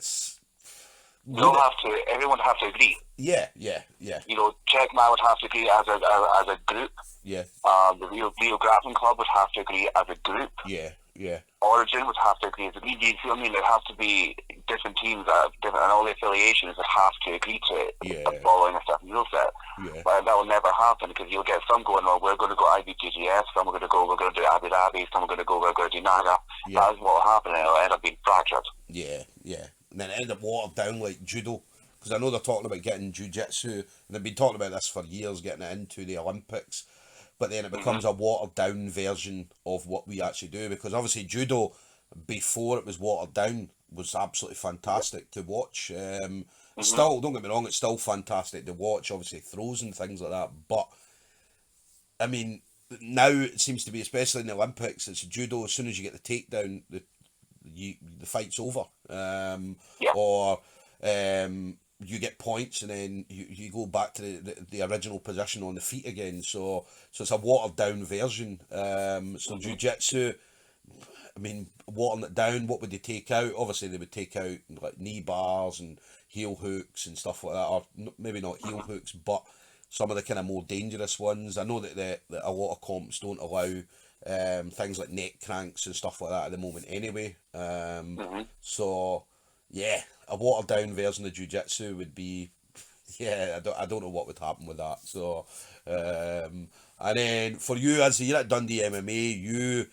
Everyone would have to agree. Yeah. You know, Checkmate would have to agree as a group. Yeah. The Rio Grappling Club would have to agree as a group. Yeah. Origin would have to agree as a group. You see what I mean? There have to be different teams and all the affiliations that have to agree to it, following a certain rule set. Yeah. But that will never happen because you'll get some going, well, we're going to go IBJJF, some are going to go, we're going to do Abu Dhabi, some are going to go, we're going to do Naga. Yeah. That's what will happen, and it'll end up being fractured. Yeah. And then it end up watered down like judo. Because I know they're talking about getting jiu-jitsu, and they've been talking about this for years, getting it into the Olympics. But then it becomes a watered down version of what we actually do. Because obviously judo, before it was watered down, was absolutely fantastic to watch. Still, don't get me wrong, it's still fantastic to watch, obviously throws and things like that. But, I mean, now it seems to be, especially in the Olympics, it's judo, as soon as you get the takedown, the fight's over. Or you get points and then you go back to the original position on the feet again. So it's a watered down version. So jiu-jitsu, I mean, watering it down, what would they take out? Obviously they would take out like knee bars and heel hooks and stuff like that, or maybe not heel hooks, but some of the kind of more dangerous ones. I know that a lot of comps don't allow things like neck cranks and stuff like that at the moment anyway. So yeah, a watered down version of jiu-jitsu would be, I don't know what would happen with that. So and then for you, as you're at Dundee MMA, you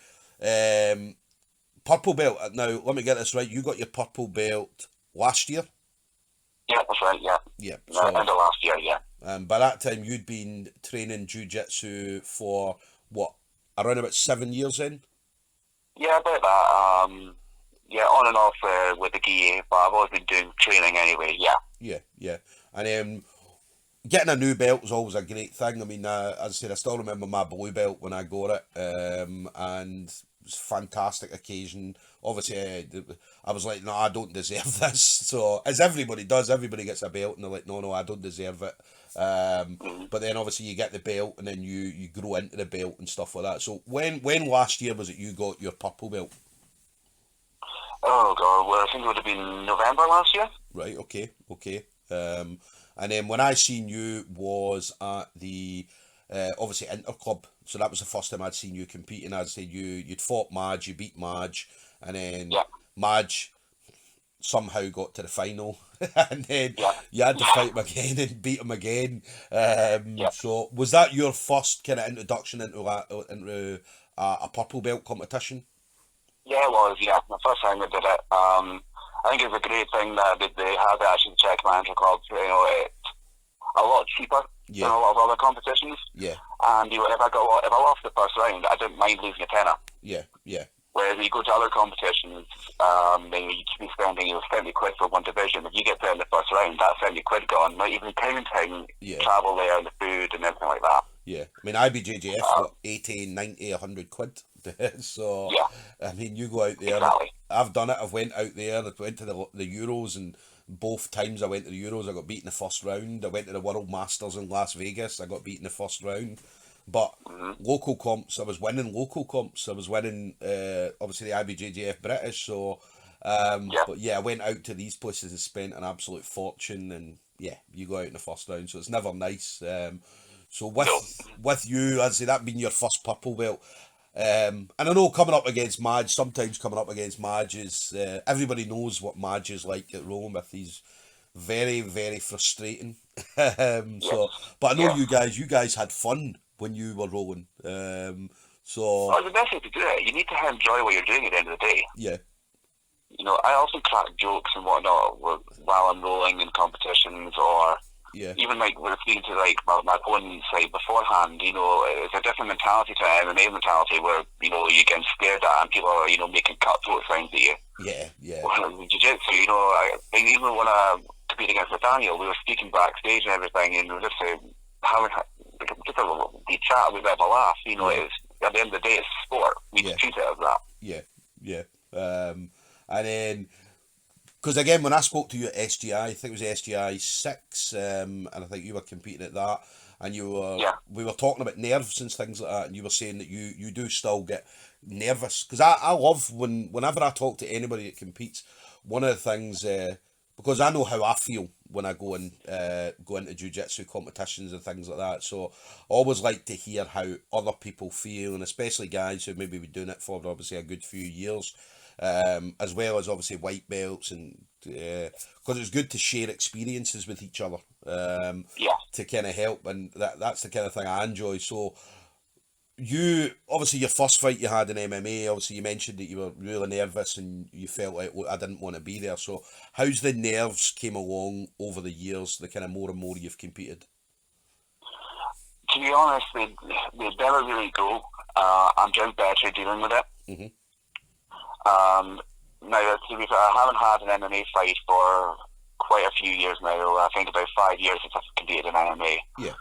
purple belt. Now let me get this right, you got your purple belt last year? Yeah, that's right, yeah. So, end of last year, yeah. By that time you'd been training jiu-jitsu for what, around about 7 years in? Yeah, about that. On and off with the gi, but I've always been doing training anyway, Yeah. And getting a new belt is always a great thing. I mean, as I said, I still remember my blue belt when I got it, and it was a fantastic occasion. Obviously, I was like, no, I don't deserve this. So, as everybody does, everybody gets a belt, and they're like, no, I don't deserve it. But then obviously you get the belt, and then you grow into the belt and stuff like that. So, when last year was it you got your purple belt? Oh God, well I think it would have been November last year. Right, okay. And then when I seen you was at the obviously Interclub, so that was the first time I'd seen you competing. As I said, you'd fought Madge, you beat Madge, and then Madge somehow got to the final, and then you had to fight him again and beat him again. So was that your first kind of introduction into a purple belt competition? Yeah, it was, the first time I did it. I think it's a great thing that they have actually the Czech Manager Club. You know, it's a lot cheaper than a lot of other competitions. Yeah. And if I lost the first round, I didn't mind losing a tenner. Yeah. Whereas you go to other competitions, then you could be spending 70 quid for one division. If you get there in the first round, that's 70 quid gone. Not even counting travel there and the food and everything like that. Yeah. I mean, IBJJF got 80, 90, 100 quid. So, I mean, you go out there. Exactly. I've done it. I've went out there. I went to the Euros, and Both times I went to the Euros, I got beat in the first round. I went to the World Masters in Las Vegas, I got beat in the first round. But local comps, I was winning local comps. I was winning, obviously, the IBJJF British. So, but yeah, I went out to these places and spent an absolute fortune. And yeah, you go out in the first round, so it's never nice. So with you, I'd say that being your first purple belt. And I know sometimes coming up against Madge is, everybody knows what Madge is like at rolling with. He's very, very frustrating. So, but I know you guys had fun when you were rolling. So. Well, the best way to do it, you need to enjoy what you're doing at the end of the day. Yeah. You know, I also crack jokes and whatnot while I'm rolling in competitions, or even like we're speaking to like my opponents like beforehand. You know, it's a different mentality to MMA mentality where you know you're getting stared at and people are making cutthroat signs at you. Yeah. Well, jiu-jitsu, you know, even when I competed against Nathaniel, we were speaking backstage and everything, and we were just having just a chat, we have a laugh. You know, it's at the end of the day, it's sport. We just treat it as that. Yeah. And then, because again, when I spoke to you at SGI, I think it was SGI 6, and I think you were competing at that, and we were talking about nerves and things like that, and you were saying that you do still get nervous. Because I love whenever I talk to anybody that competes, one of the things, because I know how I feel when I go into jiu-jitsu competitions and things like that, so I always like to hear how other people feel, and especially guys who maybe been doing it for obviously a good few years. As well as obviously white belts, and because it's good to share experiences with each other, to kind of help, and that's the kind of thing I enjoy. So you obviously your first fight you had in MMA, obviously you mentioned that you were really nervous and you felt like, well, I didn't want to be there. So how's the nerves came along over the years, the kind of more and more you've competed? To be honest, they never really go. I'm just better dealing with it. Mm-hmm. Now, to be fair, I haven't had an MMA fight for quite a few years now. I think about 5 years since I've competed in MMA. Yeah.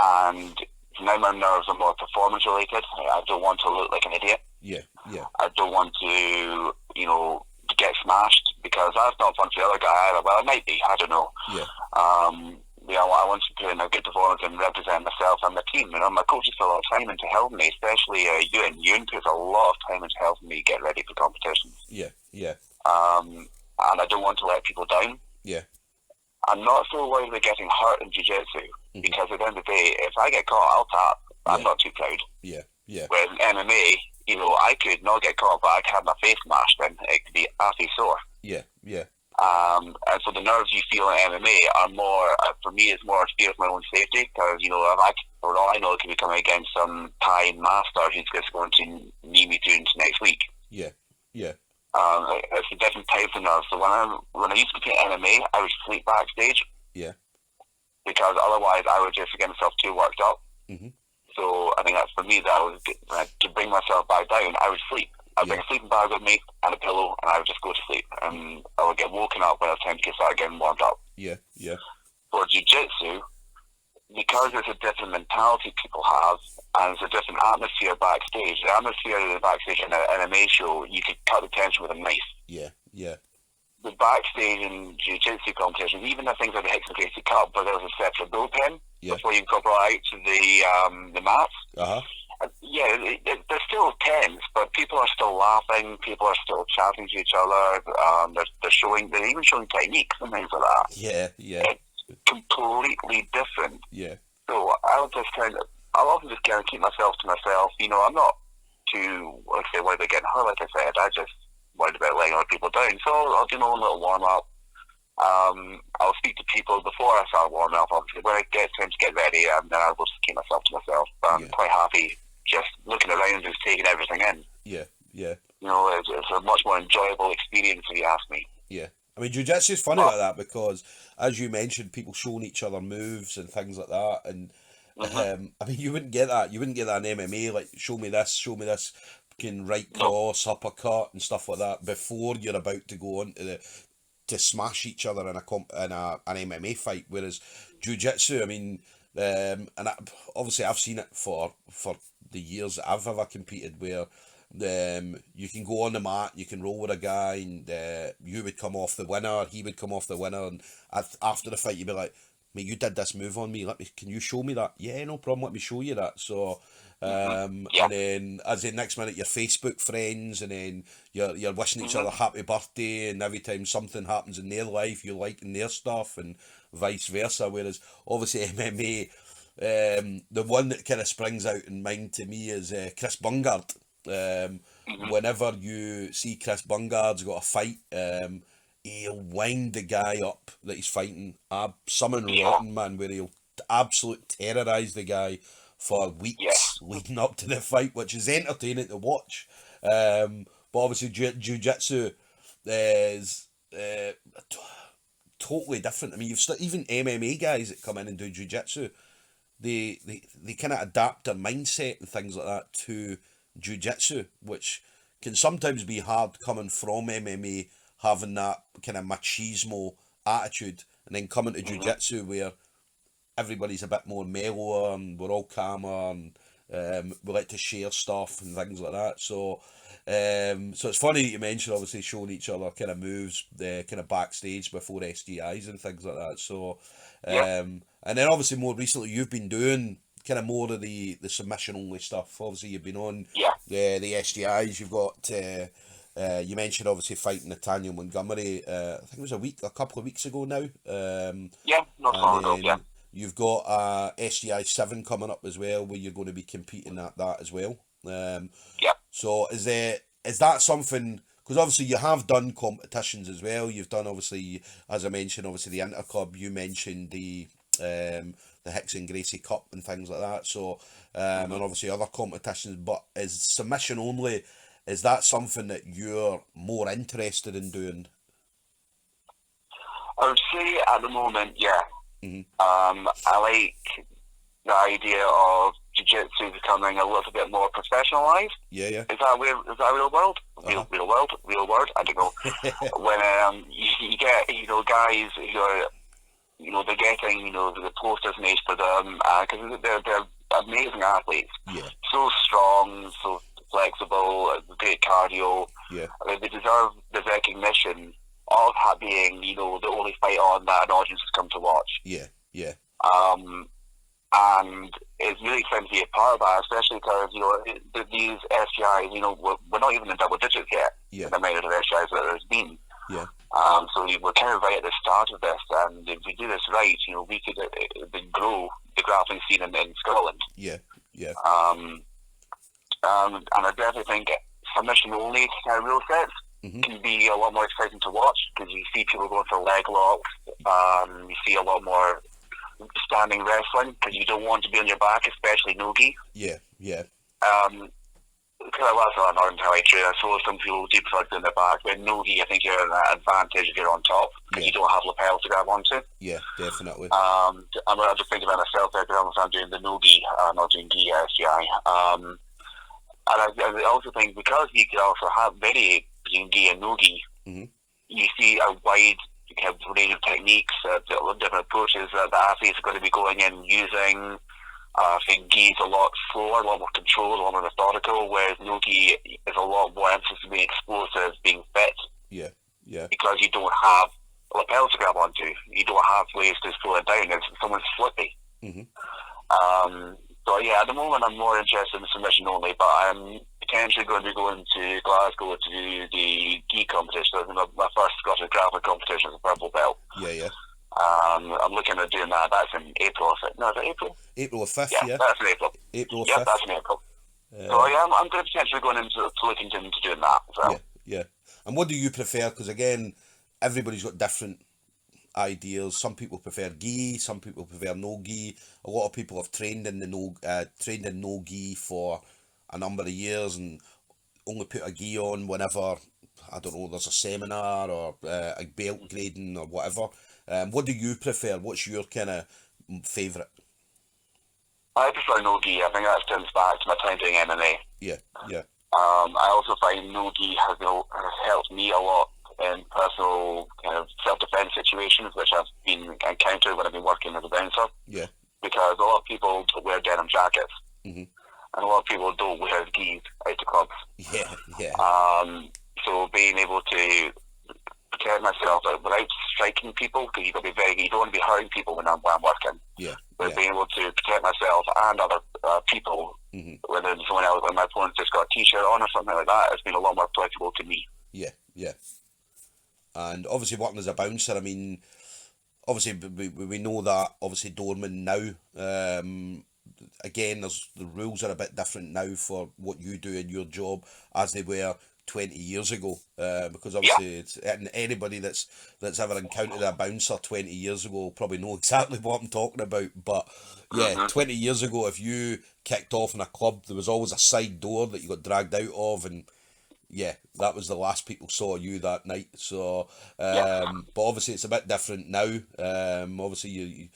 And now my nerves are more performance related. I don't want to look like an idiot. Yeah. I don't want to, to get smashed, because that's not fun for the other guy either. Well, it might be. I don't know. Yeah. I want to put in a good performance and represent myself and the team. You know, my coaches put a lot of time into helping me, especially Ewan. Ewan puts a lot of time into helping me get ready for competitions. Yeah. And I don't want to let people down. Yeah. I'm not so worried about getting hurt in jiu-jitsu, because at the end of the day, if I get caught, I'll tap. I'm not too proud. Yeah. Whereas in MMA, I could not get caught, but I could have my face smashed and it could be awfully sore. Yeah. And so the nerves you feel in MMA are more, for me, it's more fear of my own safety, because, for all I know, it could be coming against some Thai master who's just going to knee me through into next week. Yeah. It's a different type of nerves. So when I used to compete in MMA, I would sleep backstage. Yeah. Because otherwise I would just get myself too worked up. Mm-hmm. So I think that's for me, to bring myself back down, I would sleep. I'd bring a sleeping bag with me and a pillow, and I would just go to sleep. And I would get woken up when it was time to start getting warmed up. Yeah. For jiu-jitsu, because it's a different mentality people have, and it's a different atmosphere backstage. The atmosphere in the backstage in an MMA show, you could cut the tension with a knife. Yeah. The backstage in jiu-jitsu competitions, even the things like the Hickson Gracie Cup, where there's a separate bullpen before you go out to the mats. Uh-huh. They're still tense, but people are still laughing. People are still chatting to each other. They're even showing techniques and things like that. Yeah. It's completely different. Yeah. So I'll often just kind of keep myself to myself. I'm not too, worried about getting hurt. Like I said, I just worried about letting other people down. So I'll do my own little warm up. I'll speak to people before I start warming up. Obviously, when I get time to get ready, and then I'll just keep myself to myself. I'm quite happy just looking around and just taking everything in. Yeah. It's a much more enjoyable experience, if you ask me. Yeah. I mean, jiu-jitsu is funny like that, because, as you mentioned, people showing each other moves and things like that, and I mean, you wouldn't get that. You wouldn't get that in MMA. Like, show me this, fucking right cross, uppercut, and stuff like that before you're about to go on to smash each other in an MMA fight. Whereas jiu-jitsu, I mean, obviously I've seen it for the years that I've ever competed, where you can go on the mat, you can roll with a guy, and you would come off the winner, he would come off the winner, and after the fight you'd be like, mate, you did this move on me, can you show me that? Yeah, no problem, let me show you that. So and then as the next minute you're Facebook friends, and then you're wishing each other happy birthday, and every time something happens in their life you're liking their stuff, and vice versa. Whereas obviously MMA, the one that kind of springs out in mind to me is Chris Bungard. Whenever you see Chris Bungard's got a fight, he'll wind the guy up that he's fighting, summon rotten, man, where he'll absolutely terrorise the guy for weeks leading up to the fight, which is entertaining to watch. But obviously jiu-jitsu is totally different. I mean, you've even MMA guys that come in and do jiu-jitsu, they kind of adapt their mindset and things like that to jiu-jitsu, which can sometimes be hard coming from MMA, having that kind of machismo attitude, and then coming to jiu-jitsu where everybody's a bit more mellower and we're all calmer, and we like to share stuff and things like that. So so it's funny that you mentioned obviously showing each other kind of moves kind of backstage before SGIs and things like that. So and then obviously more recently you've been doing kind of more of the submission only stuff. Obviously you've been on the SGIs. You've got you mentioned obviously fighting Nathaniel Montgomery. I think it was a couple of weeks ago now. Not long ago. You've got SGI 7 coming up as well, where you're going to be competing at that as well. So is that something? Because obviously you have done competitions as well. You've done obviously, as I mentioned, obviously the Interclub. You mentioned the Hickson Gracie Cup and things like that. So and obviously other competitions. But is submission only? Is that something that you're more interested in doing? I would say at the moment, yeah. I like the idea of jiu-jitsu becoming a little bit more professionalized. Yeah. Is that real world? Real word? I don't know. When you get guys who are they're getting the posters made for them because they're amazing athletes. Yeah. So strong, so flexible, great cardio. Yeah. I mean, they deserve the recognition of being the only fight on that an audience has come to watch. Yeah. And it's really exciting to be a part of that, especially because these SGIs, we're not even in double digits yet. Yeah. The amount of SGIs that there's been. Yeah. So we're kind of right at the start of this, and if we do this right, we could grow the grappling scene in Scotland. Yeah. And I definitely think submission only kind of rule sets can be a lot more exciting to watch, because you see people going for leg locks. You see a lot more standing wrestling, because you don't want to be on your back, especially no-gi. Yeah. Because that's not entirely true. I suppose some people do prefer doing their back, but no-gi, I think you're at an advantage if you're on top, because you don't have lapels to grab onto. Yeah, definitely. I'm just thinking about myself there, because I'm doing the no-gi, not doing gi SGI. And I also think because you can also have variate between gi and no-gi, you see a wide kind of range of techniques, different approaches that the athletes are going to be going in using. I think gi is a lot slower, a lot more controlled, a lot more methodical, whereas no-gi is a lot more emphasis on being explosive, being fit. Yeah. Because you don't have lapels to grab onto. You don't have ways to slow it down. It's someone's slippy. So yeah, at the moment I'm more interested in submission only, but I'm potentially going to be going to Glasgow to do the gi competition. My first Scottish grappling competition is a purple belt. Yeah. I'm looking at doing that. That's in April. No, is it April? April 5th, yeah. That's in April. April 5th. Yeah, that's in April. So yeah, I'm going to potentially going into looking into doing that as well. Yeah. And what do you prefer? Because again, everybody's got different ideas. Some people prefer gi, some people prefer no gi. A lot of people have trained in no gi for a number of years and only put a gi on whenever, I don't know, there's a seminar or a belt grading or whatever. What do you prefer? What's your kind of favourite? I prefer no gi. I think that stems back to my time doing MMA. Yeah. I also find no gi has helped me a lot in personal kind of self-defense situations, which I've been encountered when I've been working as a bouncer. Yeah. Because a lot of people don't wear denim jackets. And a lot of people don't wear gis out to clubs. Yeah. So being able to protect myself without striking people, because you don't want to be hurting people when I'm working. Yeah. But being able to protect myself and other people, whether someone else, when my opponent just got a t-shirt on or something like that, has been a lot more applicable to me. Yeah, yeah. And obviously working as a bouncer, I mean, obviously we know that obviously doorman now, again, the rules are a bit different now for what you do in your job as they were 20 years ago, because obviously and anybody that's ever encountered a bouncer 20 years ago will probably know exactly what I'm talking about. But yeah, 20 years ago, if you kicked off in a club, there was always a side door that you got dragged out of, and yeah, that was the last people saw you that night. So but obviously it's a bit different now. Obviously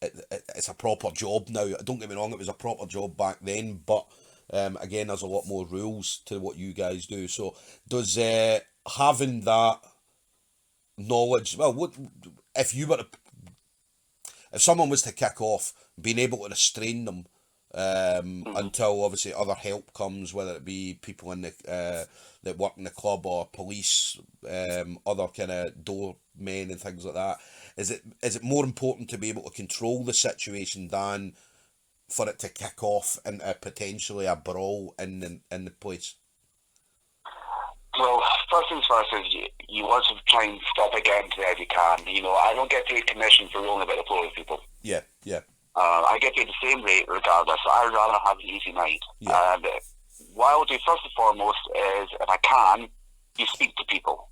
it's a proper job now. Don't get me wrong, it was a proper job back then, but again, there's a lot more rules to what you guys do. So does having that knowledge, well, what if you were to, if someone was to kick off, being able to restrain them until obviously other help comes, whether it be people in the that work in the club or police, other kind of doormen and things like that, is it more important to be able to control the situation than for it to kick off into potentially a brawl in the place? Well, first things first is you want to try and stop it getting to there if you can. You know, I don't get paid commission for rolling about the floor with people. Yeah, yeah. I get paid the same rate regardless. So I'd rather have an easy night. Yeah. And what I will do first and foremost is, if I can, you speak to people.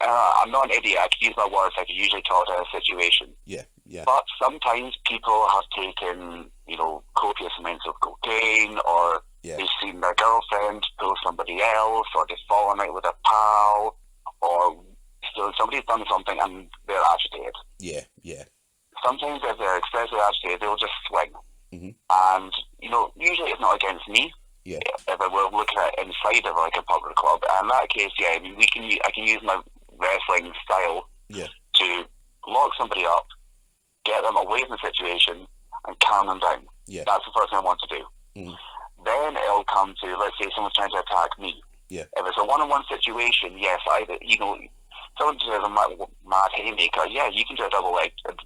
I'm not an idiot. I can use my words. I can usually talk to a situation. Yeah, yeah. But sometimes people have taken, you know, copious amounts of cocaine, or they've seen their girlfriend pull somebody else, or they've fallen out with a pal, or so somebody's done something and they're agitated. Yeah, yeah. Sometimes if they're excessively agitated, they'll just swing. And, you know, usually it's not against me. Yeah. If we're looking at inside of like a public club, and in that case, yeah, I mean, I can use my wrestling style to lock somebody up, get them away from the situation, and calm them down. Yeah. That's the first thing I want to do. Then it'll come to, let's say someone's trying to attack me. Yeah. If it's a one-on-one situation, yes, someone does a mad haymaker, yeah, you can do a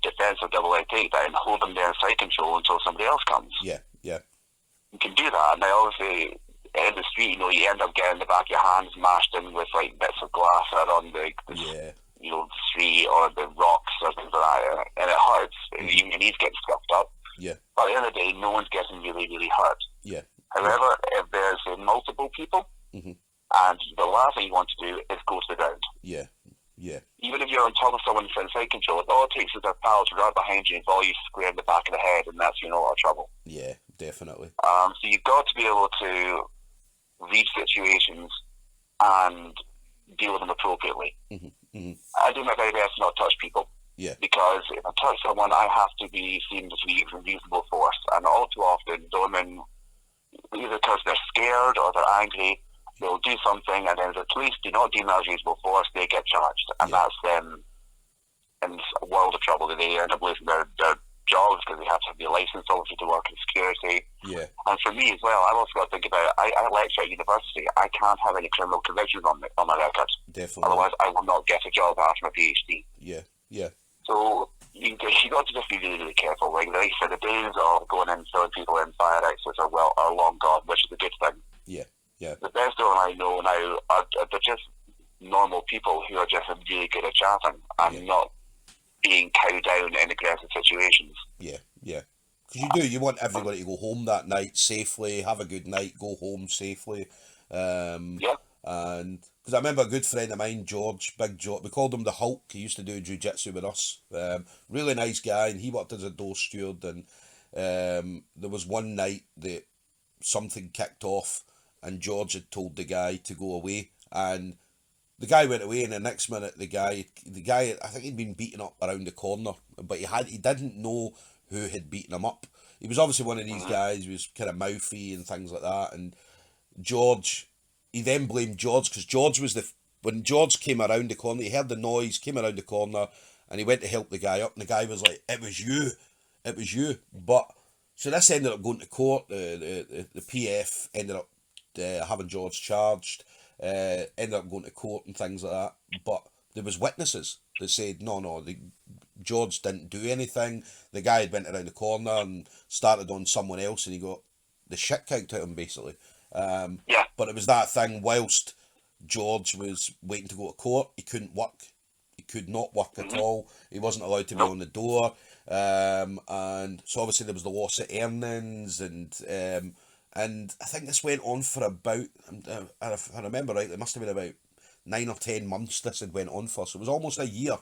defensive double-leg takedown and hold them there in side control until somebody else comes. Yeah, yeah. You can do that. Now, obviously, in the street, you know, you end up getting the back of your hands mashed in with like bits of glass that are on the you know, the street or the rocks or things like that, and it hurts. Your knees get scuffed up. Yeah. But at the end of the day, no one's getting really, really hurt. Yeah. However, if there's multiple people, and the last thing you want to do is go to the ground. Yeah. Yeah. Even if you're on top of someone in side control, all it takes is their pal to run behind you and ball you square in the back of the head, and that's, you know, a lot of trouble. Yeah, definitely. So you've got to be able to read situations and deal with them appropriately. I do my very best to not touch people. Yeah. Because if I touch someone, I have to be seen to be using reasonable force. And all too often, doormen, either because they're scared or they're angry, they'll do something, and then if the police do not deem that as reasonable force, they get charged. And that's them in a world of trouble. They end up losing their jobs because they have to be licensed, obviously, to work in security. Yeah. And for me as well, I've also got to think about, I lecture at university. I can't have any criminal convictions on my record. Definitely. Otherwise, I will not get a job after my PhD. Yeah, yeah. So you got to just be really, really careful. Like I said, the days of going in and throwing people in fire exits are long gone, which is a good thing. Yeah, yeah. The best doormen I know now they're just normal people who are just really good at chatting and not being cowed down in aggressive situations. Yeah, yeah. Because you want everybody to go home that night safely, have a good night, go home safely. And because I remember a good friend of mine, Big George, we called him the Hulk. He used to do jiu-jitsu with us. Really nice guy, and he worked as a door steward. And there was one night that something kicked off, and George had told the guy to go away, and the guy went away, and the next minute the guy, I think he'd been beaten up around the corner, but he didn't know who had beaten him up. He was obviously one of these guys who was kind of mouthy and things like that, and he then blamed George, because George was when George came around the corner, he heard the noise, came around the corner, and he went to help the guy up, and the guy was like, it was you. But so this ended up going to court. The PF ended up having George charged. ended up going to court and things like that. But there was witnesses that said, no, George didn't do anything. The guy had went around the corner and started on someone else, and he got the shit kicked out of him, basically. Yeah. But it was that thing, whilst George was waiting to go to court, he couldn't work. He could not work at all. He wasn't allowed to be on the door. And so obviously there was the loss of earnings, and I think this went on for about, if I remember right, it must have been about 9 or 10 months this had went on for. So it was almost a year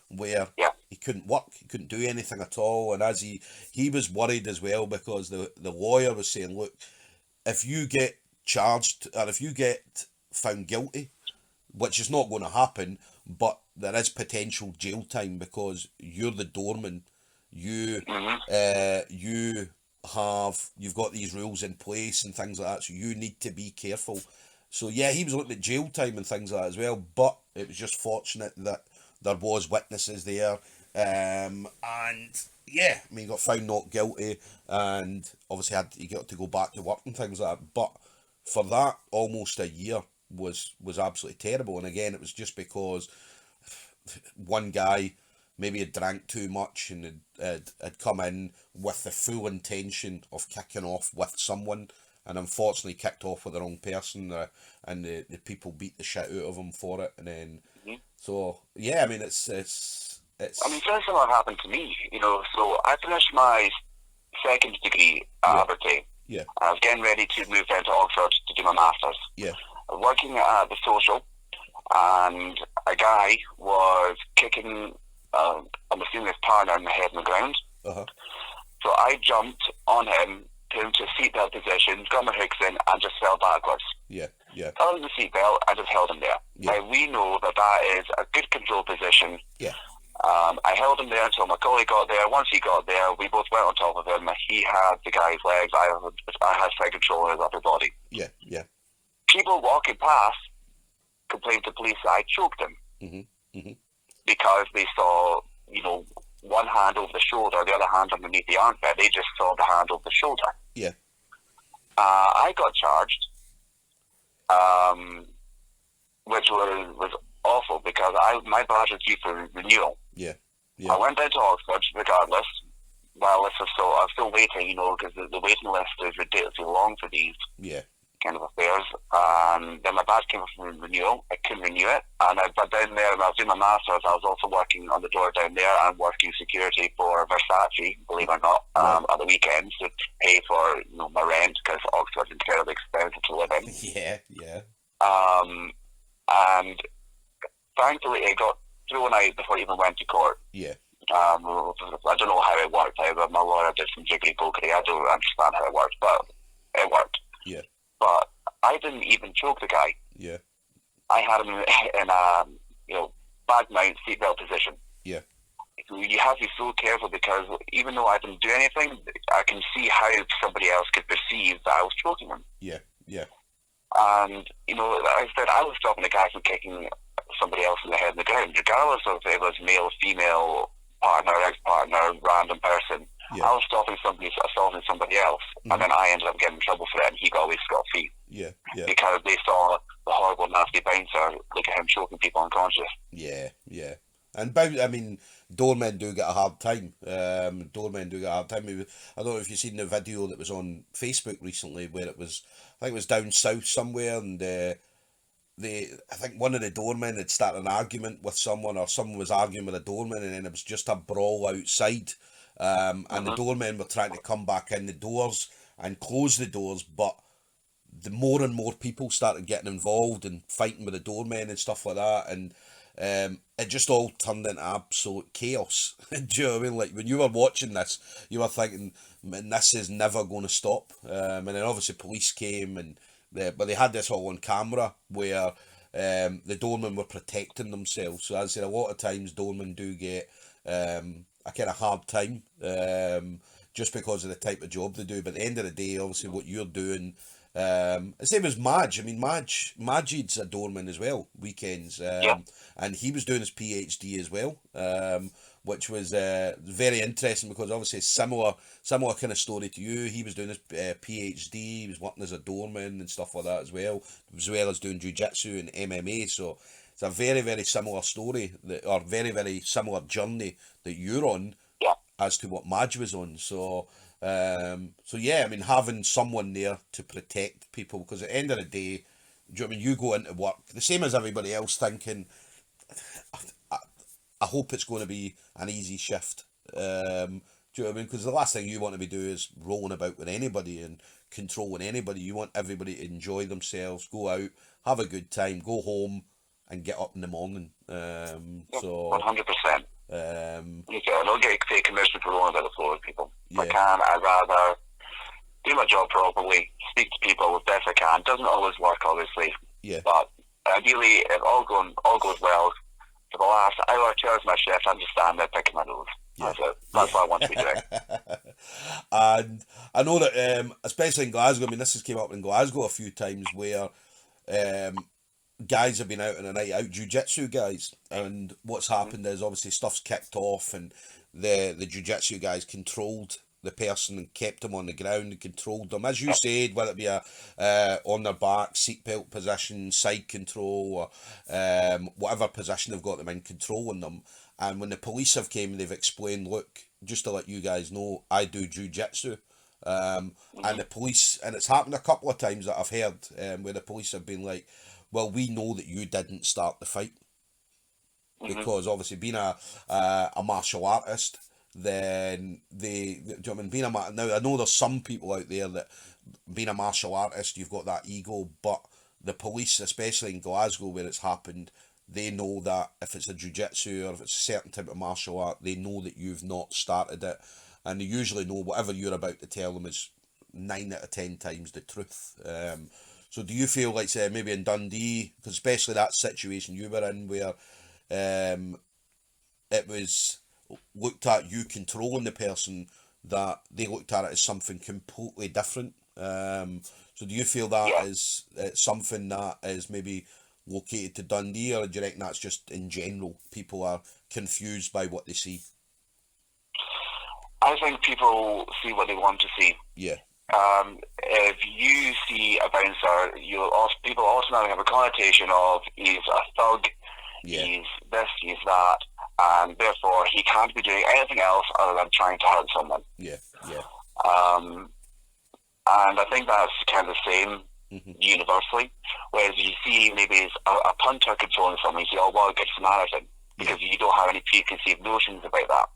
where he couldn't work, he couldn't do anything at all. And as he was worried as well, because the lawyer was saying, look, if you get charged, or if you get found guilty, which is not going to happen, but there is potential jail time, because you're the doorman, you've got these rules in place and things like that, so you need to be careful. So yeah, he was looking at jail time and things like that as well, but it was just fortunate that there was witnesses there, and yeah, I mean, he got found not guilty, and obviously he got to go back to work and things like that. But for that, almost a year was absolutely terrible. And again, it was just because one guy maybe had drank too much and had come in with the full intention of kicking off with someone, and unfortunately kicked off with the wrong person, and the people beat the shit out of him for it. And then so yeah, I mean, it's I mean, something similar happened to me, so I finished my second degree at Aberdeen. Yeah. I was getting ready to move down to Oxford to do my masters. Yeah. I was working at the social, and a guy was kicking I'm assuming his partner in the head on the ground. So I jumped on him, put him to a seatbelt position, got my hooks in, and just fell backwards. Yeah. Fell in the seatbelt, I just held him there. Now, we know that is a good control position. Yeah. I held him there until my colleague got there. Once he got there, we both went on top of him. He had the guy's legs. I had side control of his upper body. Yeah. People walking past complained to police that I choked him. Because they saw, one hand over the shoulder, the other hand underneath the armpit. They just saw the hand over the shoulder. Yeah. I got charged, which was awful, because my badge was due for renewal. Yeah. I went down to Oxford regardless. Well, I'm still waiting, because the waiting list is ridiculously long for these kind of affairs. Then my badge came up for renewal. I couldn't renew it, and I got down there, and I was doing my masters. I was also working on the door down there and working security for Versace, believe it or not, at the weekends to pay for my rent, because Oxford is incredibly expensive to live in. Yeah. And thankfully, it got thrown out before I even went to court. Yeah. I don't know how it worked. My lawyer did some jiggly pokery. I don't understand how it worked, but it worked. Yeah. But I didn't even choke the guy. Yeah. I had him in a bag mount seatbelt position. Yeah. So you have to be so careful, because even though I didn't do anything, I can see how somebody else could perceive that I was choking him. Yeah. And I said I was stopping the guy from kicking somebody else in the head on the ground, regardless of if it was male, female, partner, ex-partner, random person. Yeah. I was stopping somebody assaulting somebody else, and then I ended up getting in trouble for it, and he got away scot-free. Yeah. Because they saw the horrible, nasty bouncer look at him choking people unconscious. Yeah. And doormen do get a hard time. I don't know if you've seen the video that was on Facebook recently, where I think it was down south somewhere, and I think one of the doormen had started an argument with someone, or someone was arguing with a doorman, and then it was just a brawl outside. And the doormen were trying to come back in the doors and close the doors, but the more and more people started getting involved and fighting with the doormen and stuff like that, and it just all turned into absolute chaos. Do you know what I mean? Like, when you were watching this, you were thinking, man, this is never going to stop. And then obviously police came, and but they had this all on camera, where the doormen were protecting themselves. So as I said, a lot of times doormen do get a kind of hard time, just because of the type of job they do. But at the end of the day, obviously what you're doing Same as Madge. I mean, Majid's a doorman as well, weekends. And he was doing his PhD as well, which was very interesting because obviously similar kind of story to you. He was doing his PhD, he was working as a doorman and stuff like that as well as doing jiu-jitsu and MMA. So it's a very, very similar story, or very, very similar journey that you're on as to what Madge was on. So yeah, I mean, having someone there to protect people, because at the end of the day, do you know what I mean? You go into work the same as everybody else, thinking, I hope it's going to be an easy shift. Do you know what I mean? Because the last thing you want to be doing is rolling about with anybody and controlling anybody. You want everybody to enjoy themselves, go out, have a good time, go home, and get up in the morning. So 100%. I don't get take commission for rolling about the floor with people. If I can, I'd rather do my job properly, speak to people as best I can. Doesn't always work, obviously. But ideally, if all goes well, for the last hour, 2 hours of my shift, I'm just standing there picking my nose. That's it. That's what I want to be doing. And I know that, especially in Glasgow, I mean, this has came up in Glasgow a few times where guys have been out on a night out, jiu-jitsu guys, and what's happened is obviously stuff's kicked off and the jiu-jitsu guys controlled the person and kept them on the ground and controlled them, as you said, whether it be a on their back, seatbelt position, side control, or whatever position they've got them in, controlling them. And when the police have came, they've explained, look, just to let you guys know, I do jiu-jitsu. And the police, and it's happened a couple of times that I've heard, where the police have been like, well, we know that you didn't start the fight. Because obviously being a martial artist, then do you know what I mean? Now I know there's some people out there that being a martial artist, you've got that ego, but the police, especially in Glasgow where it's happened, they know that if it's a jiu-jitsu or if it's a certain type of martial art, they know that you've not started it, and they usually know whatever you're about to tell them is 9 out of 10 times the truth. So do you feel like, say, maybe in Dundee, because especially that situation you were in where it was looked at you controlling the person, that they looked at it as something completely different. So do you feel that is something that is maybe located to Dundee, or do you reckon that's just in general people are confused by what they see? I think people see what they want to see. If you see a bouncer, people automatically have a connotation of he's a thug, he's this, he's that, and therefore he can't be doing anything else other than trying to hurt someone. And I think that's kind of the same universally. Whereas you see maybe a punter controlling someone, you say, oh, well, good Samaritan, because you don't have any preconceived notions about that.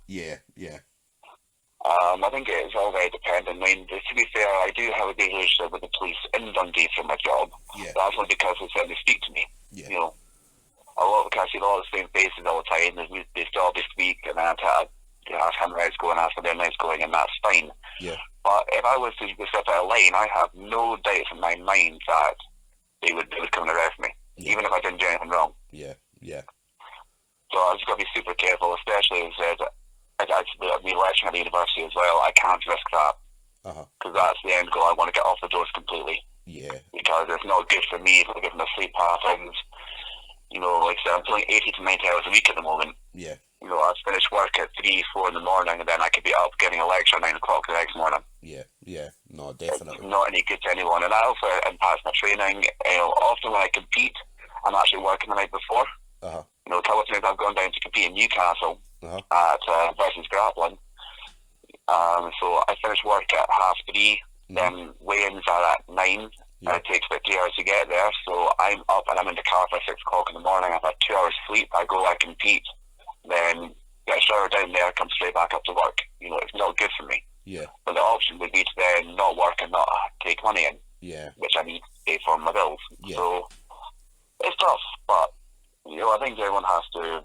I think it's all very dependent. I mean, to be fair, I do have a good relationship with the police in Dundee for my job. That's only because they speak to me. You know, I see a lot of the same faces all the time. They still always speak, and I ask him how it's going, ask how their night's going, and that's fine. But if I was to step out of line, I have no doubts in my mind that they would come and arrest me, even if I didn't do anything wrong. So I just got to be super careful, especially as me lecturing at the university as well. I can't risk that because that's the end goal. I want to get off the doors completely. Because it's not good for me if I'm getting the sleep patterns. You know, like I said, I'm pulling 80 to 90 hours a week at the moment. You know, I finish work at 3, 4 in the morning, and then I could be up getting a lecture at 9 o'clock the next morning. No, definitely. It's not any good to anyone. And I also impacts my training. You know, often when I compete, I'm actually working the night before. You know, a couple of times I've gone down to compete in Newcastle at versus grappling. So I finish work at 3:30. Then weigh-ins are at 9. And it takes about 3 hours to get there. So I'm up and I'm in the car by 6 o'clock in the morning. I've had 2 hours sleep. I go, I compete. Then get a shower down there, come straight back up to work. You know, it's not good for me. But the option would be to then not work and not take money in, which I need to pay for my bills. So it's tough, but you know, I think everyone has to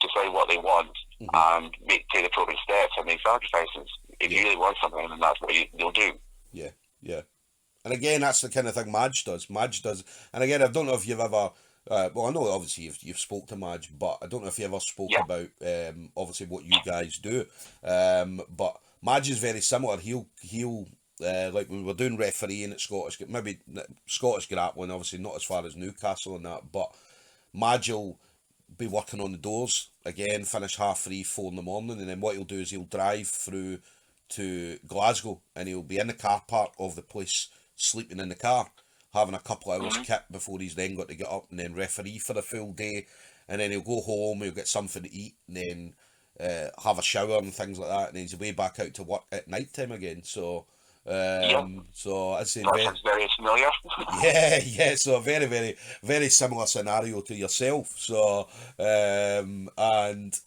decide what they want and take the appropriate steps and make sacrifices. If you really want something, then that's what you'll do. And again, that's the kind of thing Madge does. And again, I don't know if you've ever. Well, I know obviously you've spoke to Madge, but I don't know if you ever spoke about obviously what you guys do. But Madge is very similar. He'll like when we're doing refereeing at maybe Scottish grappling, obviously not as far as Newcastle and that, but Madge will be working on the doors again, finish 3:30, 4 in the morning, and then what he'll do is he'll drive through to Glasgow and he'll be in the car park of the place, sleeping in the car, having a couple of hours kit before he's then got to get up and then referee for the full day, and then he'll go home, he'll get something to eat, and then have a shower and things like that, and then he's way back out to work at night time again. So so I'd say That sounds very familiar. yeah, so a very, very, very similar scenario to yourself. So and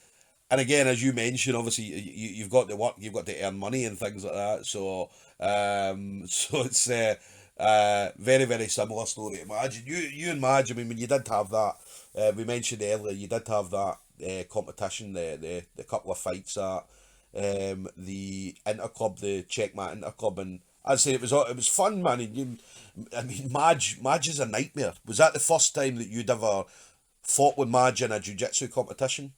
again, as you mentioned, obviously you've got to work, you've got to earn money and things like that. So so it's very, very similar story to Madge. You and Madge, I mean, when you did have that, we mentioned earlier, you did have that competition, the couple of fights at the Interclub, the Checkmate Interclub, and I'd say it was fun, man. And I mean, Madge is a nightmare. Was that the first time that you'd ever fought with Madge in a jiu-jitsu competition?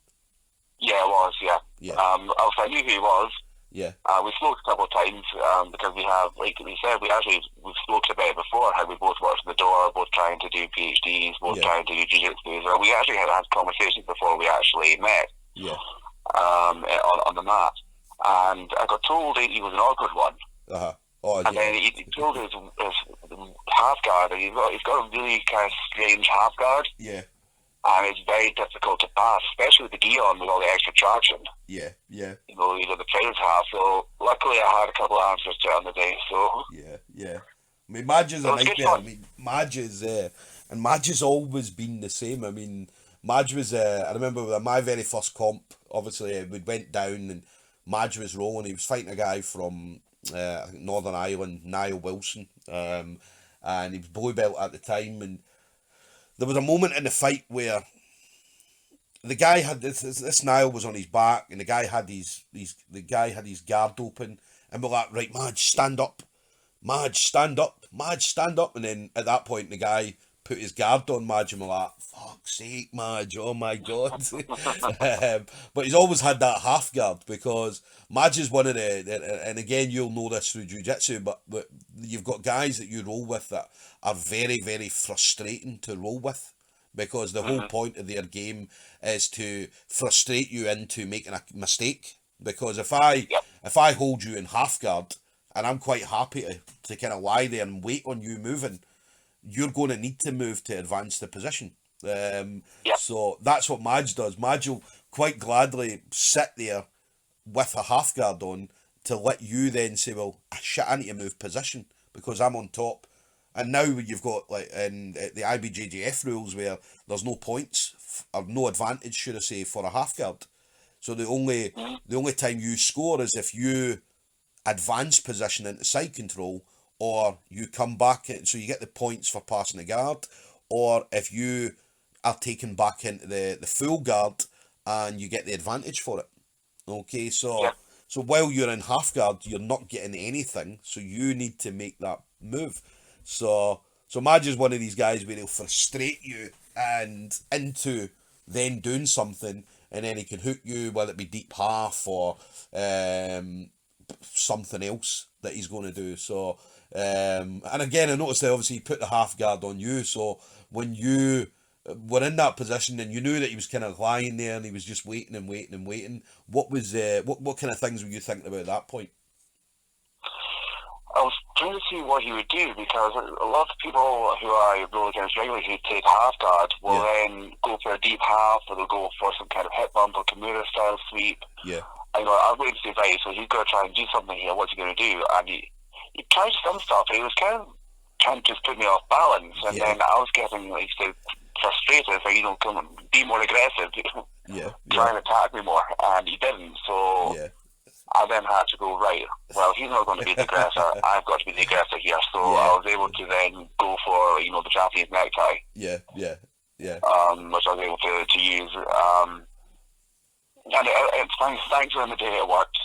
Yeah, it was. Yeah. Also, I knew who he was. Yeah. We spoke a couple of times because we have, like we said, we've spoken about it before. How we both worked at the door, both trying to do PhDs, both trying to do jiu-jitsu. So we actually had conversations before we actually met. Yeah. On the mat, and I got told he was an awkward one. Oh, and then he told his half guard, and he's got a really kind of strange half guard. Yeah. And it's very difficult to pass, especially with the gi on with all the extra traction. Yeah. You know, the players have. So luckily, I had a couple of answers to it on the day. So yeah. I mean, Madge is a nightmare. I mean, Madge is and Madge has always been the same. I mean, Madge was I remember with my very first comp. Obviously, we went down and Madge was rolling. He was fighting a guy from I think Northern Ireland, Niall Wilson, and he was blue belt at the time. And there was a moment in the fight where the guy had this Niall was on his back, and the guy had his guard open, and we're like, right, Madge, stand up, Madge, stand up, Madge, stand up, and then at that point the guy put his guard on Madge, and we're like, fuck's sake, Madge, oh my god. But he's always had that half guard, because Madge is one of and again, you'll know this through jiu-jitsu, but you've got guys that you roll with that are very, very frustrating to roll with, because the whole point of their game is to frustrate you into making a mistake. Because if I hold you in half guard, and I'm quite happy to kind of lie there and wait on you moving, you're going to need to move to advance the position. So that's what Madge does. Madge will quite gladly sit there with a half guard on to let you then say, well, shit, I need to move position because I'm on top. And now you've got, like, in the IBJJF rules where there's no points or no advantage, should I say, for a half guard. So the only time you score is if you advance position into side control, or you come back, so you get the points for passing the guard, or if you are taken back into the full guard and you get the advantage for it. Okay, so while you're in half guard, you're not getting anything, so you need to make that move. So Madge is one of these guys where he'll frustrate you and into then doing something, and then he can hook you, whether it be deep half or something else that he's going to do. So and again, I noticed that obviously he put the half guard on you, so when you were in that position and you knew that he was kind of lying there and he was just waiting, what was what kind of things were you thinking about at that point? I was trying to see what he would do, because a lot of people who I roll against regularly who take half guard will then go for a deep half, or they'll go for some kind of hip bump or Kimura style sweep. Yeah. I know, I was waiting to say, right, so he's got to try and do something here. What's he going to do? And he tried some stuff, and he was kind of trying to just put me off balance. And then I was getting, like, so frustrated, so, you know, come on, be more aggressive. Try and attack me more. And he didn't, so I then had to go, right, well, he's not going to be the aggressor. I've got to be the aggressor here. So I was able to then go for, you know, the Japanese necktie. Which I was able to use. And it's thanks for him the day it worked.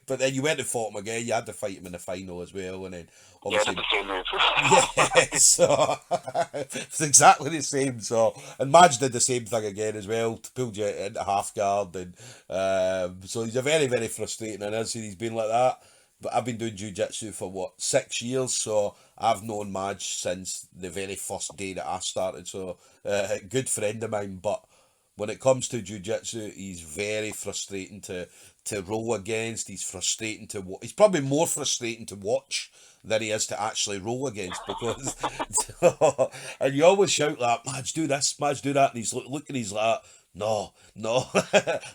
But then you went and fought him again. You had to fight him in the final as well, and then obviously did the same move. So it's exactly the same. So, and Madge did the same thing again as well, pulled you into half guard, and so he's a very, very frustrating, and as he's been like that but I've been doing jiu-jitsu for what, 6 years, so I've known Madge since the very first day that I started, so good friend of mine. But when it comes to jiu-jitsu, he's very frustrating to roll against. He's frustrating to he's probably more frustrating to watch than he is to actually roll against, because and you always shout like, Madge, do this, Madge, do that, and he's looking, he's like, no,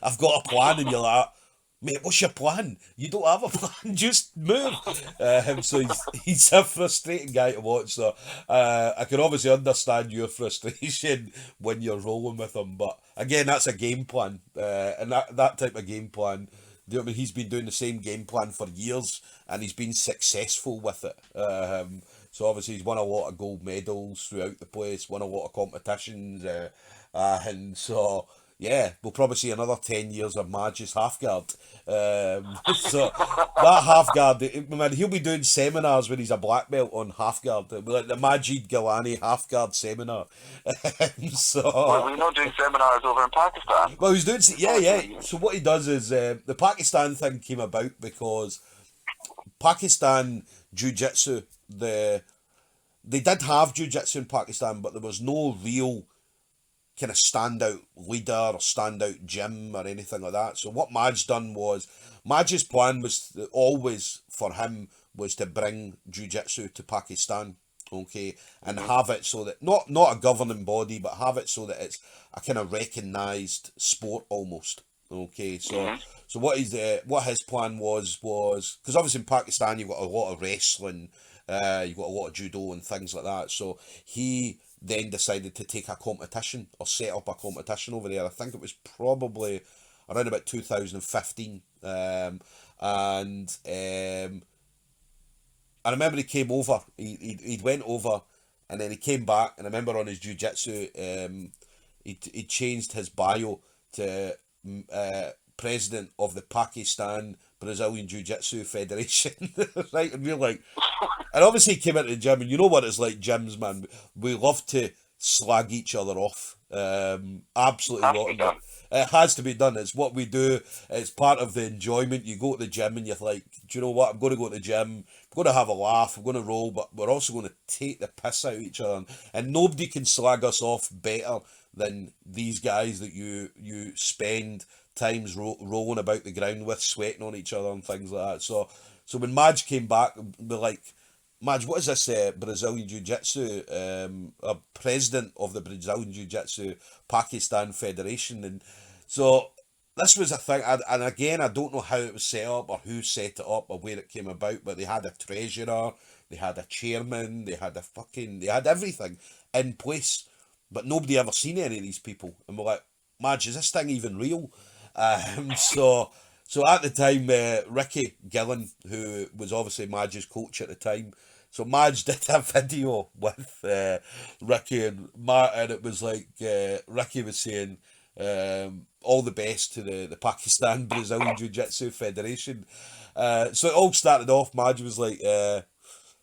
I've got a plan, and you're like, mate, what's your plan? You don't have a plan, just move. So he's a frustrating guy to watch. So I can obviously understand your frustration when you're rolling with him. But again, that's a game plan. And that type of game plan, you know what I mean? He's been doing the same game plan for years, and he's been successful with it. So obviously he's won a lot of gold medals throughout the place, won a lot of competitions. And so... yeah, we'll probably see another 10 years of Madge's half guard. So that half guard, man, he'll be doing seminars when he's a black belt on half guard, like the Majid Gilani half guard seminar. So Well, we're not doing seminars over in Pakistan. well, he's doing, yeah. So what he does is the Pakistan thing came about because Pakistan jiu-jitsu, they did have jiu-jitsu in Pakistan, but there was no real kind of standout leader or standout gym or anything like that. So what Madge done was, Madge's plan was always for him was to bring jiu-jitsu to Pakistan, okay, and have it so that not a governing body, but have it so that it's a kind of recognised sport almost. Okay, so what his plan was because obviously in Pakistan you've got a lot of wrestling, you've got a lot of judo and things like that. So he then decided to take a competition or set up a competition over there. I think it was probably around about 2015. And I remember he came over, he went over, and then he came back, and I remember on his jiu-jitsu, he changed his bio to president of the Pakistan Brazilian Jiu-Jitsu Federation. Right, and we're like, and obviously he came into the gym, and you know what it's like, gyms, man, we love to slag each other off. Absolutely rotten. It has to be done. It's what we do. It's part of the enjoyment. You go to the gym and you're like, do you know what? I'm going to go to the gym. I'm going to have a laugh. I'm going to roll, but we're also going to take the piss out of each other. And nobody can slag us off better than these guys that you spend times rolling about the ground with, sweating on each other and things like that. So when Madge came back, we're like, Madge, what is this Brazilian Jiu-Jitsu, president of the Brazilian Jiu-Jitsu Pakistan Federation? And so this was a thing, and again, I don't know how it was set up or who set it up or where it came about, but they had a treasurer, they had a chairman, they had everything in place, but nobody ever seen any of these people. And we're like, Madge, is this thing even real? So at the time, Ricky Gillen, who was obviously Madge's coach at the time, so Madge did a video with Ricky and it was like Ricky was saying all the best to the Pakistan Brazilian Jiu-Jitsu Federation. So it all started off, Madge was like,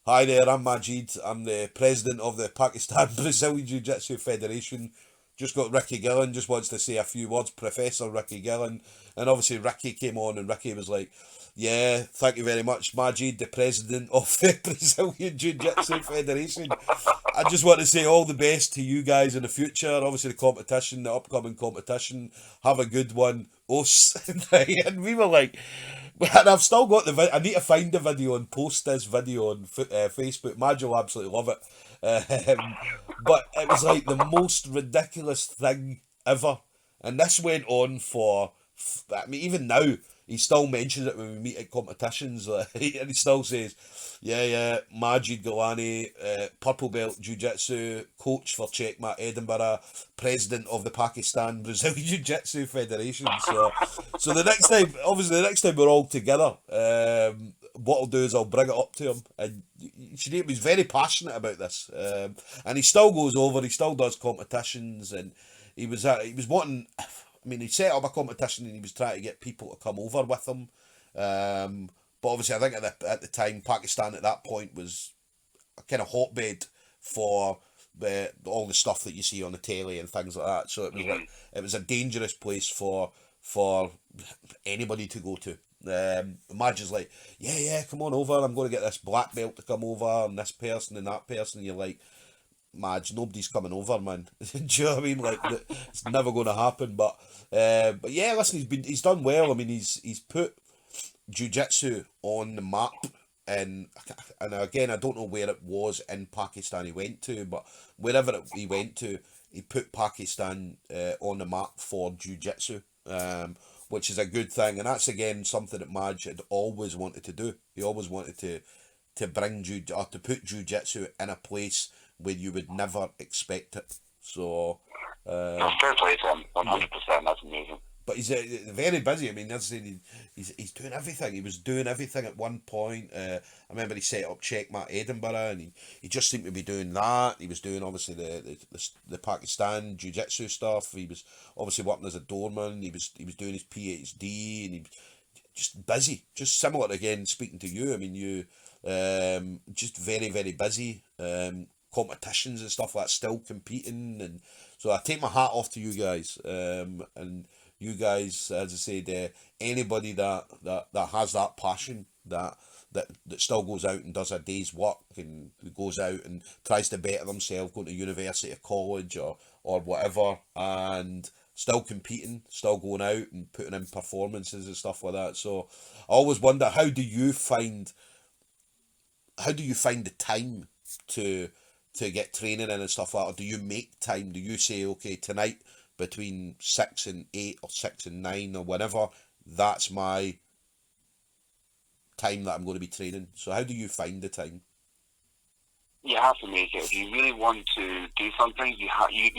hi there, I'm Majid, I'm the president of the Pakistan Brazilian Jiu-Jitsu Federation. Just got Ricky Gillen, just wants to say a few words, Professor Ricky Gillen. And obviously Ricky came on and Ricky was like, yeah, thank you very much, Majid, the president of the Brazilian Jiu-Jitsu Federation. I just want to say all the best to you guys in the future. Obviously the competition, the upcoming competition, have a good one. Os. And we were like, and I've still got the video. I need to find the video and post this video on Facebook. Madge will absolutely love it. But it was like the most ridiculous thing ever. And this went on for, I mean, even now, he still mentions it when we meet at competitions. And he still says, yeah, Majid Gilani, purple belt jiu-jitsu, coach for Checkmate Edinburgh, president of the Pakistan Brazilian Jiu-Jitsu Federation. So the next time, obviously the next time we're all together, what I'll do is I'll bring it up to him. And he's very passionate about this. And he still goes over, he still does competitions, and he was wanting, I mean, he set up a competition and he was trying to get people to come over with him. But obviously, I think at the time, Pakistan at that point was a kind of hotbed for all the stuff that you see on the telly and things like that. So it was like, it was a dangerous place for anybody to go to. Madge is like, yeah, come on over, I'm going to get this black belt to come over, and this person and that person, and you're like, Madge, nobody's coming over, man. Do you know what I mean? Like, it's never going to happen. But yeah, listen, he's done well. I mean, he's put jiu-jitsu on the map, and again, I don't know where it was in Pakistan he went to, but wherever he went to, he put Pakistan on the map for jiu-jitsu, which is a good thing, and that's again something that Madge had always wanted to do. He always wanted to bring to put jiu-jitsu in a place where you would never expect it. So, fair play to him, 100%. That's amazing. But he's very busy. I mean, he's doing everything. He was doing everything at one point. I remember he set up Checkmate Edinburgh, and he just seemed to be doing that. He was doing obviously the Pakistan jiu-jitsu stuff. He was obviously working as a doorman. He was doing his PhD, and he was just busy. Just similar again, speaking to you. I mean, you just very, very busy. Competitions and stuff like that, still competing, and so I take my hat off to you guys. And you guys, as I said, anybody that has that passion, that still goes out and does a day's work and goes out and tries to better themselves, going to university or college or whatever, and still competing, still going out and putting in performances and stuff like that. So I always wonder, how do you find the time to get training in and stuff like that? Or do you make time? Do you say, okay, tonight between 6 and 8 or 6 and 9 or whatever, that's my time that I'm going to be training? So how do you find the time? You have to make it. If you really want to do something, you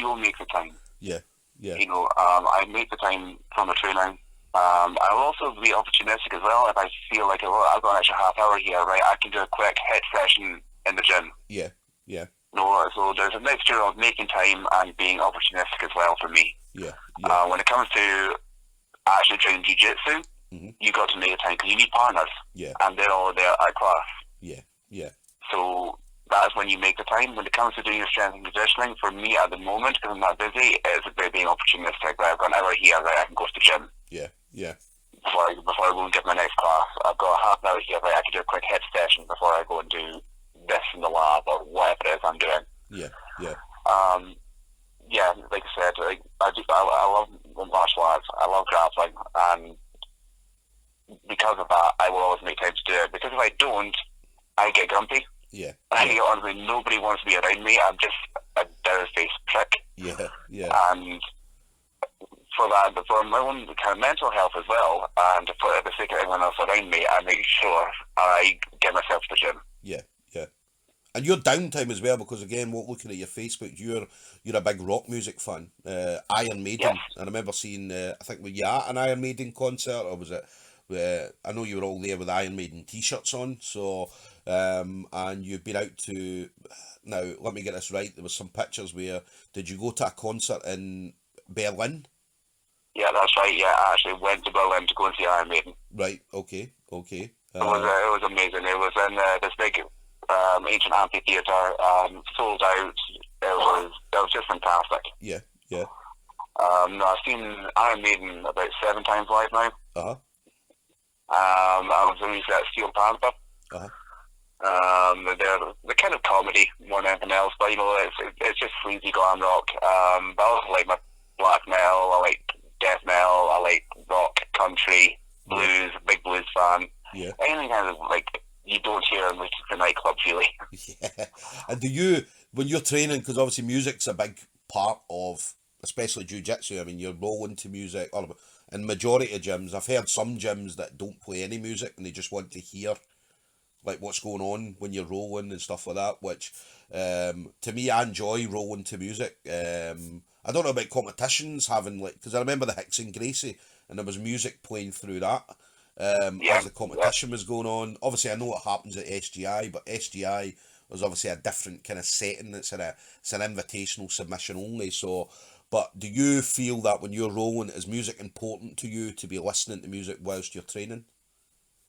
will make the time. Yeah. You know, I make the time from the training. I'll also be opportunistic as well. If I feel like, I've got an extra half hour here, right, I can do a quick hit session in the gym. Yeah. No, so there's a mixture of making time and being opportunistic as well for me. Yeah. When it comes to actually training jiu-jitsu, you got to make the time because you need partners. Yeah. And they're all there at class. Yeah. So that's when you make the time. When it comes to doing your strength and conditioning, for me at the moment, because I'm not busy, it's about being opportunistic. Right, I've got an hour here, right, I can go to the gym. Yeah. Before I go and get my next class, I've got half an hour here, right, I can do a quick head session before I go and do this in the lab or whatever it is I'm doing. Yeah. Yeah, like I said, I love martial arts. I love grappling, and because of that, I will always make time to do it. Because if I don't, I get grumpy. Yeah. I get honestly, nobody wants to be around me. I'm just a dour-faced prick. Yeah. And for my own kind of mental health as well, and for the sake of everyone else around me, I make sure I get myself to the gym. Yeah. And your downtime as well, because again, looking at your Facebook, you're a big rock music fan. Iron Maiden. Yes. And I remember seeing, I think, were you at an Iron Maiden concert, or was it? I know you were all there with Iron Maiden t-shirts on. So, and you've been out to. Now, let me get this right. There was some pictures where did you go to a concert in Berlin? Yeah, that's right. Yeah, I actually went to Berlin to go and see Iron Maiden. Right. Okay. It was amazing. It was in this big ancient amphitheater, sold out. It was just fantastic. Yeah. No, I've seen Iron Maiden about 7 times live now. I was recently at Steel Panther. They're kind of comedy more than anything else, but you know, it's just sleazy glam rock. But I also like my black metal. I like death metal. I like rock, country, blues. Big blues fan. Yeah. Anything kind of like you don't hear in the nightclub, really. Yeah. And do you, when you're training, because obviously music's a big part of, especially jiu-jitsu, I mean, you're rolling to music, and majority of gyms, I've heard some gyms that don't play any music and they just want to hear like what's going on when you're rolling and stuff like that, which to me, I enjoy rolling to music. I don't know about competitions having like, because I remember the Hicks and Gracie and there was music playing through that. As the competition was going on. Obviously, I know what happens at SGI, but SGI was obviously a different kind of setting. It's an invitational submission only. So, but do you feel that when you're rolling, is music important to you to be listening to music whilst you're training?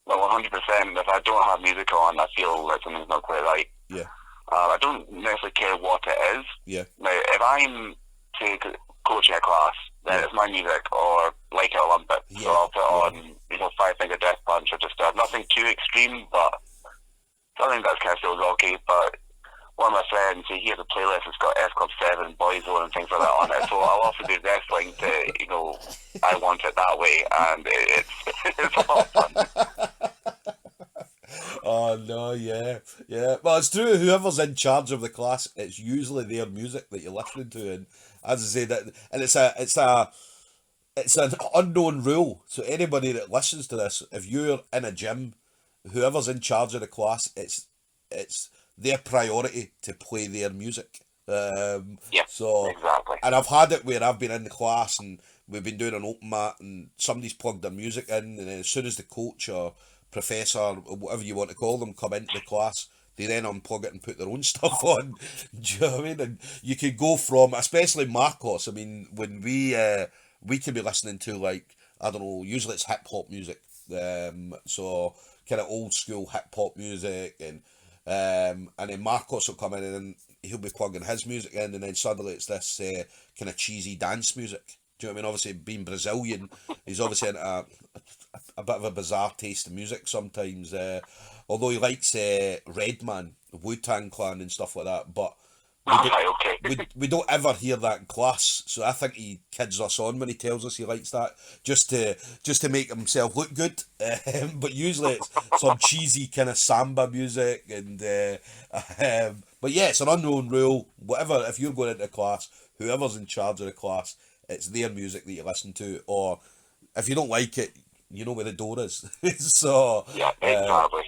Well, 100%. If I don't have music on, I feel like something's not quite right. Yeah. I don't necessarily care what it is. Yeah. Now, if I'm coaching a class, then it's my music, or like it a little bit. So I'll put on, Five Finger Death Punch, or just nothing too extreme, but something that's kind of still rocky. But one of my friends, he has a playlist that's got S Club 7, Boyzone and things like that on it. So I'll also do wrestling to, I Want It That Way, and it's a lot of fun. Oh no, yeah. Well, it's true. Whoever's in charge of the class, it's usually their music that you're listening to, and as I say that, and it's an unknown rule. So anybody that listens to this, if you're in a gym, whoever's in charge of the class, it's their priority to play their music. So exactly. And I've had it where I've been in the class and we've been doing an open mat and somebody's plugged their music in, and then as soon as the coach or professor or whatever you want to call them come into the class, they then unplug it and put their own stuff on. Do you know what I mean? And you can go from, especially Marcos, I mean, when we can be listening to, like, I don't know, usually it's hip hop music. So kind of old school hip hop music, and then Marcos will come in and he'll be plugging his music in, and then suddenly it's this kind of cheesy dance music. Do you know what I mean? Obviously, being Brazilian, he's obviously in a bit of a bizarre taste of music sometimes. Although he likes Redman, Wu-Tang Clan and stuff like that, but we don't ever hear that in class. So I think he kids us on when he tells us he likes that, just to make himself look good. But usually it's some cheesy kind of samba music, and but yeah, it's an unknown rule. Whatever, if you're going into class, whoever's in charge of the class, it's their music that you listen to, or if you don't like it, you know where the door is. So yeah, exactly.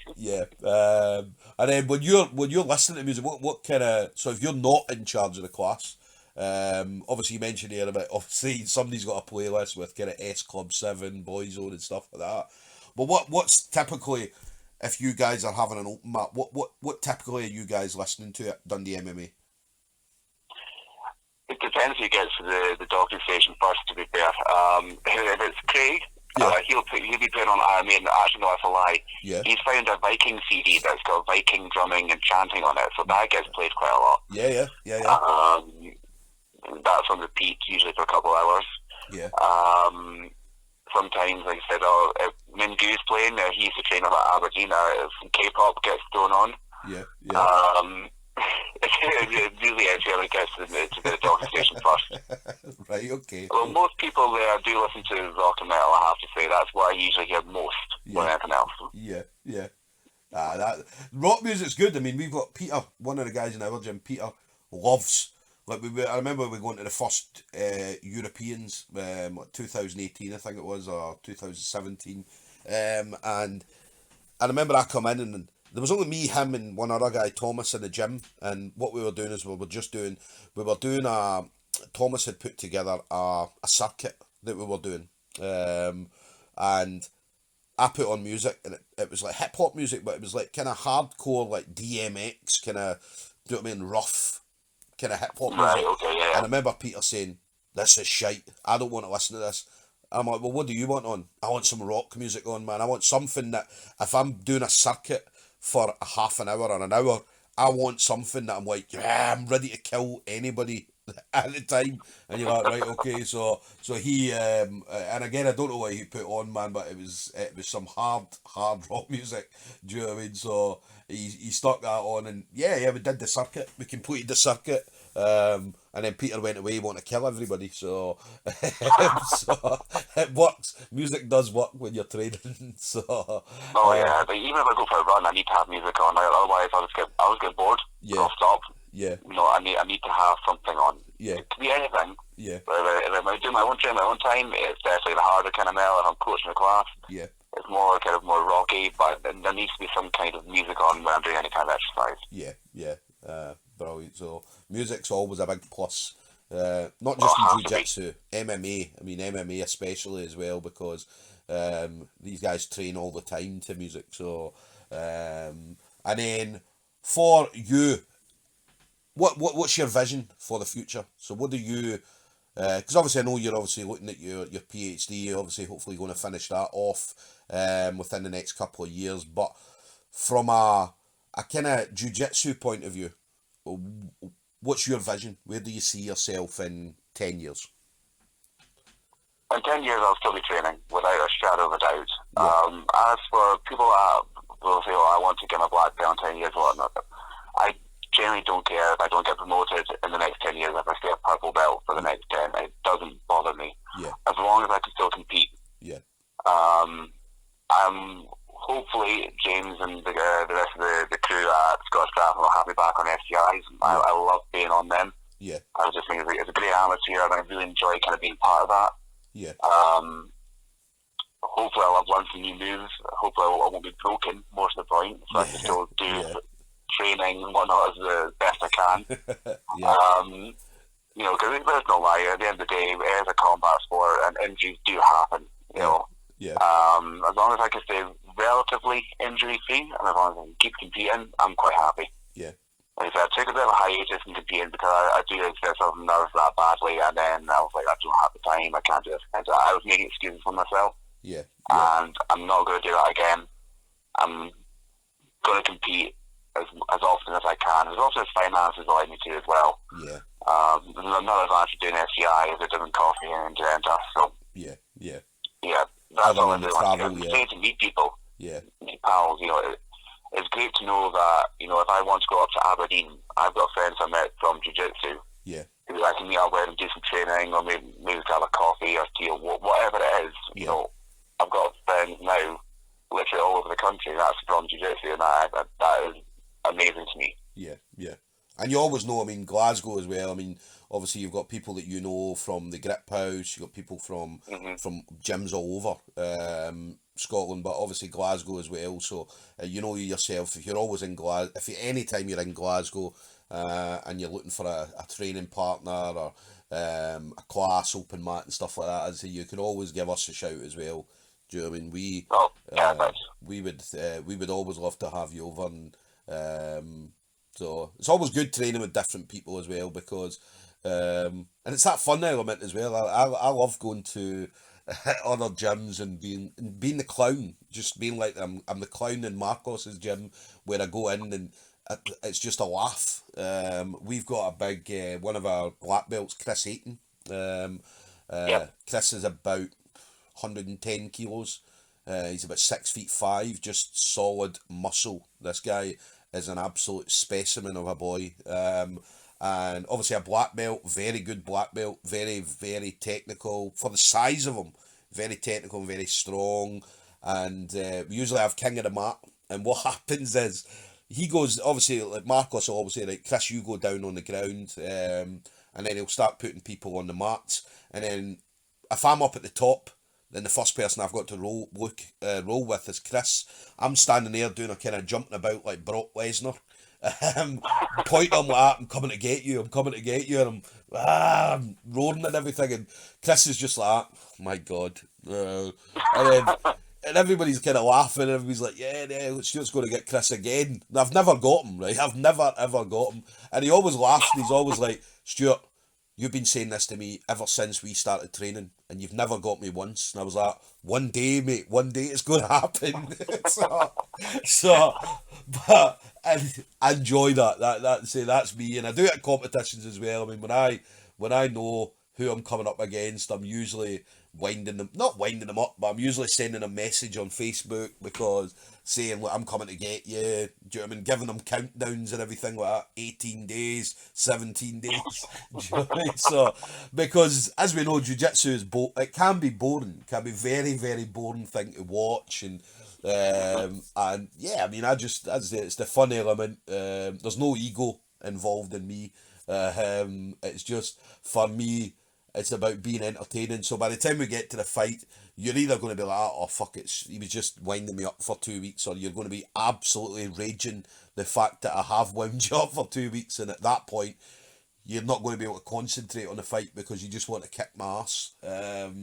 And then when you're listening to music, what kind of, so if you're not in charge of the class, obviously you mentioned here about, obviously somebody's got a playlist with kind of S Club 7, Boyzone and stuff like that. But what's typically, if you guys are having an open mat, what typically are you guys listening to at Dundee MMA? It depends who gets to the docking station first, to be fair. If it's Craig, he'll be putting on Iron Maiden. Actually, no, that's a lie. Yeah. He's found a Viking CD that's got Viking drumming and chanting on it, so that gets played quite a lot. Yeah. That's on repeat, usually for a couple of hours. Yeah. Sometimes, like I said, if Mingu's playing, he used to train up at Aberdeen, if K-pop gets thrown on. Yeah. It really is whoever gets to the docking station first. Right, okay. Well, most people there do listen to rock and metal, I have to say. That's what I usually hear most more than anything else. Yeah. That rock music's good. I mean, we've got Peter, one of the guys in our gym. Peter loves, like, I remember we going to the first Europeans, 2018 I think it was, or 2017, and I remember I come in and there was only me, him, and one other guy, Thomas, in the gym. And what we were doing is Thomas had put together a circuit that we were doing, and I put on music, and it was like hip hop music, but it was like kind of hardcore, like DMX kind of, do you know what I mean, rough kind of hip hop music. Right, okay, yeah. And I remember Peter saying, "This is shite. I don't want to listen to this." And I'm like, "Well, what do you want on?" "I want some rock music on, man. I want something that if I'm doing a circuit for a half an hour or an hour, I want something that I'm like, yeah, I'm ready to kill anybody at the time." And you're like, right, okay. So he and again, I don't know what he put on, man, but it was some hard rock music. Do you know what I mean? So he stuck that on, and yeah, we did the circuit. We completed the circuit. And then Peter went away wanting to kill everybody, so so it works. Music does work when you're training. So yeah, but even if I go for a run, I need to have music on. Otherwise, I'll just get bored. Yeah. I'll stop. Yeah. I need to have something on. Yeah. It could be anything. Yeah. But if I do my own training, my own time, it's definitely the harder kind of metal. If I'm coaching a class, Yeah. it's more kind of more rocky, but there needs to be some kind of music on when I'm doing any kind of exercise. Yeah. Brilliant. So music's always a big plus. Not just in jiu-jitsu, MMA. I mean, MMA especially as well, because these guys train all the time to music. So, and then for you, what's your vision for the future? So what do you? Because obviously I know you're obviously looking at your PhD. You're obviously hopefully going to finish that off within the next couple of years. But from a kind of jiu-jitsu point of view, what's your vision? Where do you see yourself in 10 years? In 10 years, I'll still be training without a shadow of a doubt. Yeah. As for people that will say, "Oh, I want to get my black belt in 10 years," or whatnot, I generally don't care if I don't get promoted in the next 10 years. If I stay a purple belt for the next 10, it doesn't bother me. Yeah. As long as I can still compete. Yeah. I'm hopefully James and the rest of the crew at Scottish Grappling will have me back on SGIs. Yeah. I love being on them. Yeah. I just think it's a great atmosphere, and I really enjoy kind of being part of that. Yeah. Hopefully I'll have learned some new moves. Hopefully I won't be broken, most of the point, so I can still do training and whatnot as the best I can. You know, because there's no lie, at the end of the day, it is a combat sport and injuries do happen, you know. Yeah. As long as I can stay relatively injury free and as long as I can keep competing, I'm quite happy. Yeah. Like I said, I took a bit of a hiatus in competing because I do express myself nerves that badly, and then I was like, I don't have the time, I can't do this. And I was making excuses for myself. Yeah. And I'm not going to do that again. I'm going to compete as often as I can, as often as finances allow me to as well. Yeah. There's another advantage of doing SCI is it doesn't cost me anything to enter. So yeah, that's all I do. Travel, It's great to meet people, meet pals. You know, it's great to know that, you know, if I want to go up to Aberdeen, I've got friends I met from jiu-jitsu. Yeah. Who I can meet up with and do some training, or maybe grab a coffee or tea, or whatever it is. You know, I've got friends now literally all over the country that's from jiu-jitsu, and that is amazing to me. Yeah. And you always know, I mean, Glasgow as well. I mean, obviously you've got people that you know from the Grip House, you've got people from gyms all over Scotland, but obviously Glasgow as well. So you know yourself, if you're always in Glasgow, any time you're in Glasgow and you're looking for a training partner or a class, open mat and stuff like that, I'd say you can always give us a shout as well. Do you know what I mean? We would always love to have you over, and so it's always good training with different people as well, because and it's that fun element as well. I love going to other gyms and being the clown, just being like I'm the clown in Marcos's gym, where I go in and it's just a laugh. We've got a big one of our black belts, Chris Ayton. Chris is about 110 kilos. He's about 6'5", just solid muscle. This guy is an absolute specimen of a boy. And obviously a black belt, very good black belt, very, very technical for the size of him, very technical and very strong. And we usually have king of the mat. And what happens is he goes, obviously, like Marcos will always say, like, Chris, you go down on the ground, and then he'll start putting people on the mats. And then if I'm up at the top, then the first person I've got to roll with is Chris. I'm standing there doing a kind of jumping about like Brock Lesnar. Point on like that, I'm coming to get you, and I'm roaring and everything, and Chris is just like, oh my God. And everybody's kind of laughing, and everybody's like, yeah, Stuart's going to get Chris again. And I've never got him, right? I've never, ever got him. And he always laughs, and he's always like, Stuart, you've been saying this to me ever since we started training, and you've never got me once. And I was like, one day, mate, one day it's going to happen. But I enjoy that. Say that's me, and I do it at competitions as well. I mean, when I know who I'm coming up against, I'm usually not winding them up, but I'm usually sending a message on Facebook, because saying, look, I'm coming to get you. Do you know what I mean? Giving them countdowns and everything like that. 18 days, 17 days. Do you know what I mean? So, because as we know, jiu-jitsu is it can be boring. It can be very, very boring thing to watch. And yeah, I mean, as I say, it's the fun element. There's no ego involved in me. It's just, for me, it's about being entertaining. So by the time we get to the fight, you're either going to be like, oh fuck it, he was just winding me up for 2 weeks, or you're going to be absolutely raging the fact that I have wound you up for 2 weeks, and at that point you're not going to be able to concentrate on the fight because you just want to kick my ass.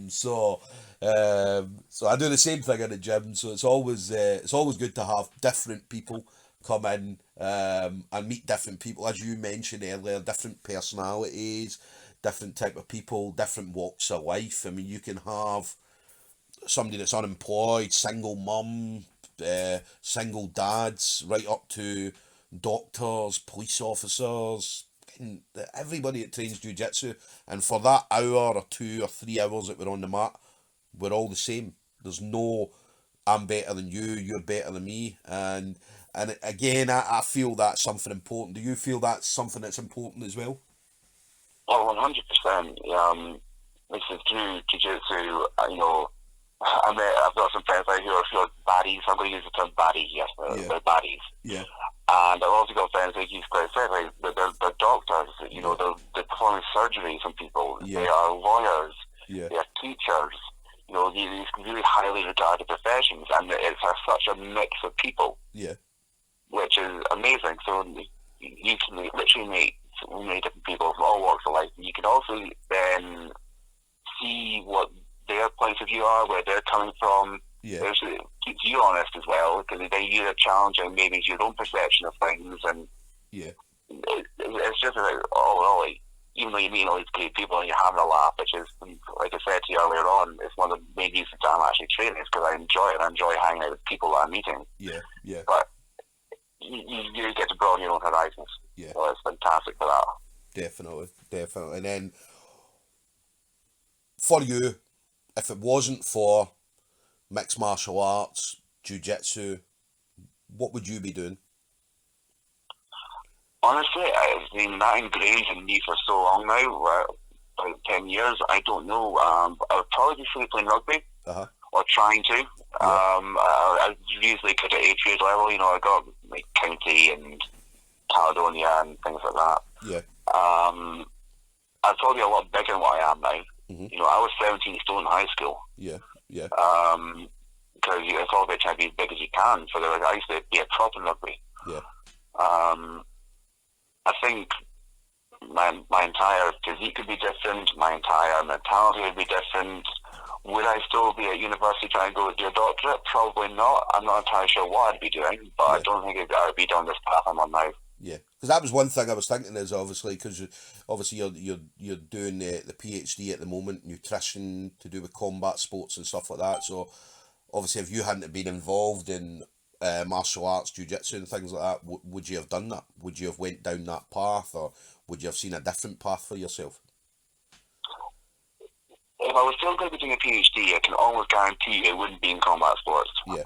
So I do the same thing in the gym. So it's always good to have different people come in and meet different people, as you mentioned earlier, different personalities, different type of people, different walks of life. I mean, you can have somebody that's unemployed, single mum, single dads, right up to doctors, police officers, everybody that trains jiu-jitsu, and for that hour or 2 or 3 hours that we're on the mat, we're all the same. There's no I'm better than you, you're better than me, and again, I feel that's something important. Do you feel that's something that's important as well? Oh, 100%. This is through jiu-jitsu, I've got some friends out here who are baddies. I'm going to use the term baddies, yes, they're baddies. Yeah. And I've also got friends, like you quite said, like, they're doctors, they're performing surgeries on people. Yeah. They are lawyers. Yeah. They are teachers. These really highly regarded professions, and it's such a mix of people. Yeah. Which is amazing. So you can literally meet so many different people from all walks of life. And you can also then see what their points of view are, where they're coming from. Yeah. It keeps you honest as well, because then you're challenging maybe your own perception of things, and yeah, it's just like, like, even though you meet all these great people and you're having a laugh, which is, like I said to you earlier on, it's one of the main reasons I'm actually training, is because I enjoy it. I enjoy hanging out with people that I'm meeting. Yeah, yeah. But you get to broaden your own horizons. Yeah. So it's fantastic for that. Definitely. And then, for you, if it wasn't for mixed martial arts, jiu-jitsu, what would you be doing? Honestly, it's been that ingrained in me for so long now, about 10 years, I don't know. I would probably be still playing rugby, or trying to. Yeah. I usually good at age grade level, I got like county and Caledonia and things like that. Yeah. I'd probably be a lot bigger than what I am now. Mm-hmm. I was 17 stone in high school. Yeah, yeah. Because it's all about trying to be as big as you can. So I used to be a prop in rugby. Yeah. I think my entire physique could be different. My entire mentality would be different. Would I still be at university trying to go do a doctorate? Probably not. I'm not entirely sure what I'd be doing, but I don't think I would be down this path I'm on now. Yeah, because that was one thing I was thinking is obviously because you're doing the PhD at the moment, nutrition to do with combat sports and stuff like that. So obviously, if you hadn't been involved in martial arts, jiu-jitsu and things like that, would you have done that? Would you have went down that path, or would you have seen a different path for yourself? If I was still going to be doing a PhD, I can almost guarantee it wouldn't be in combat sports. Yeah.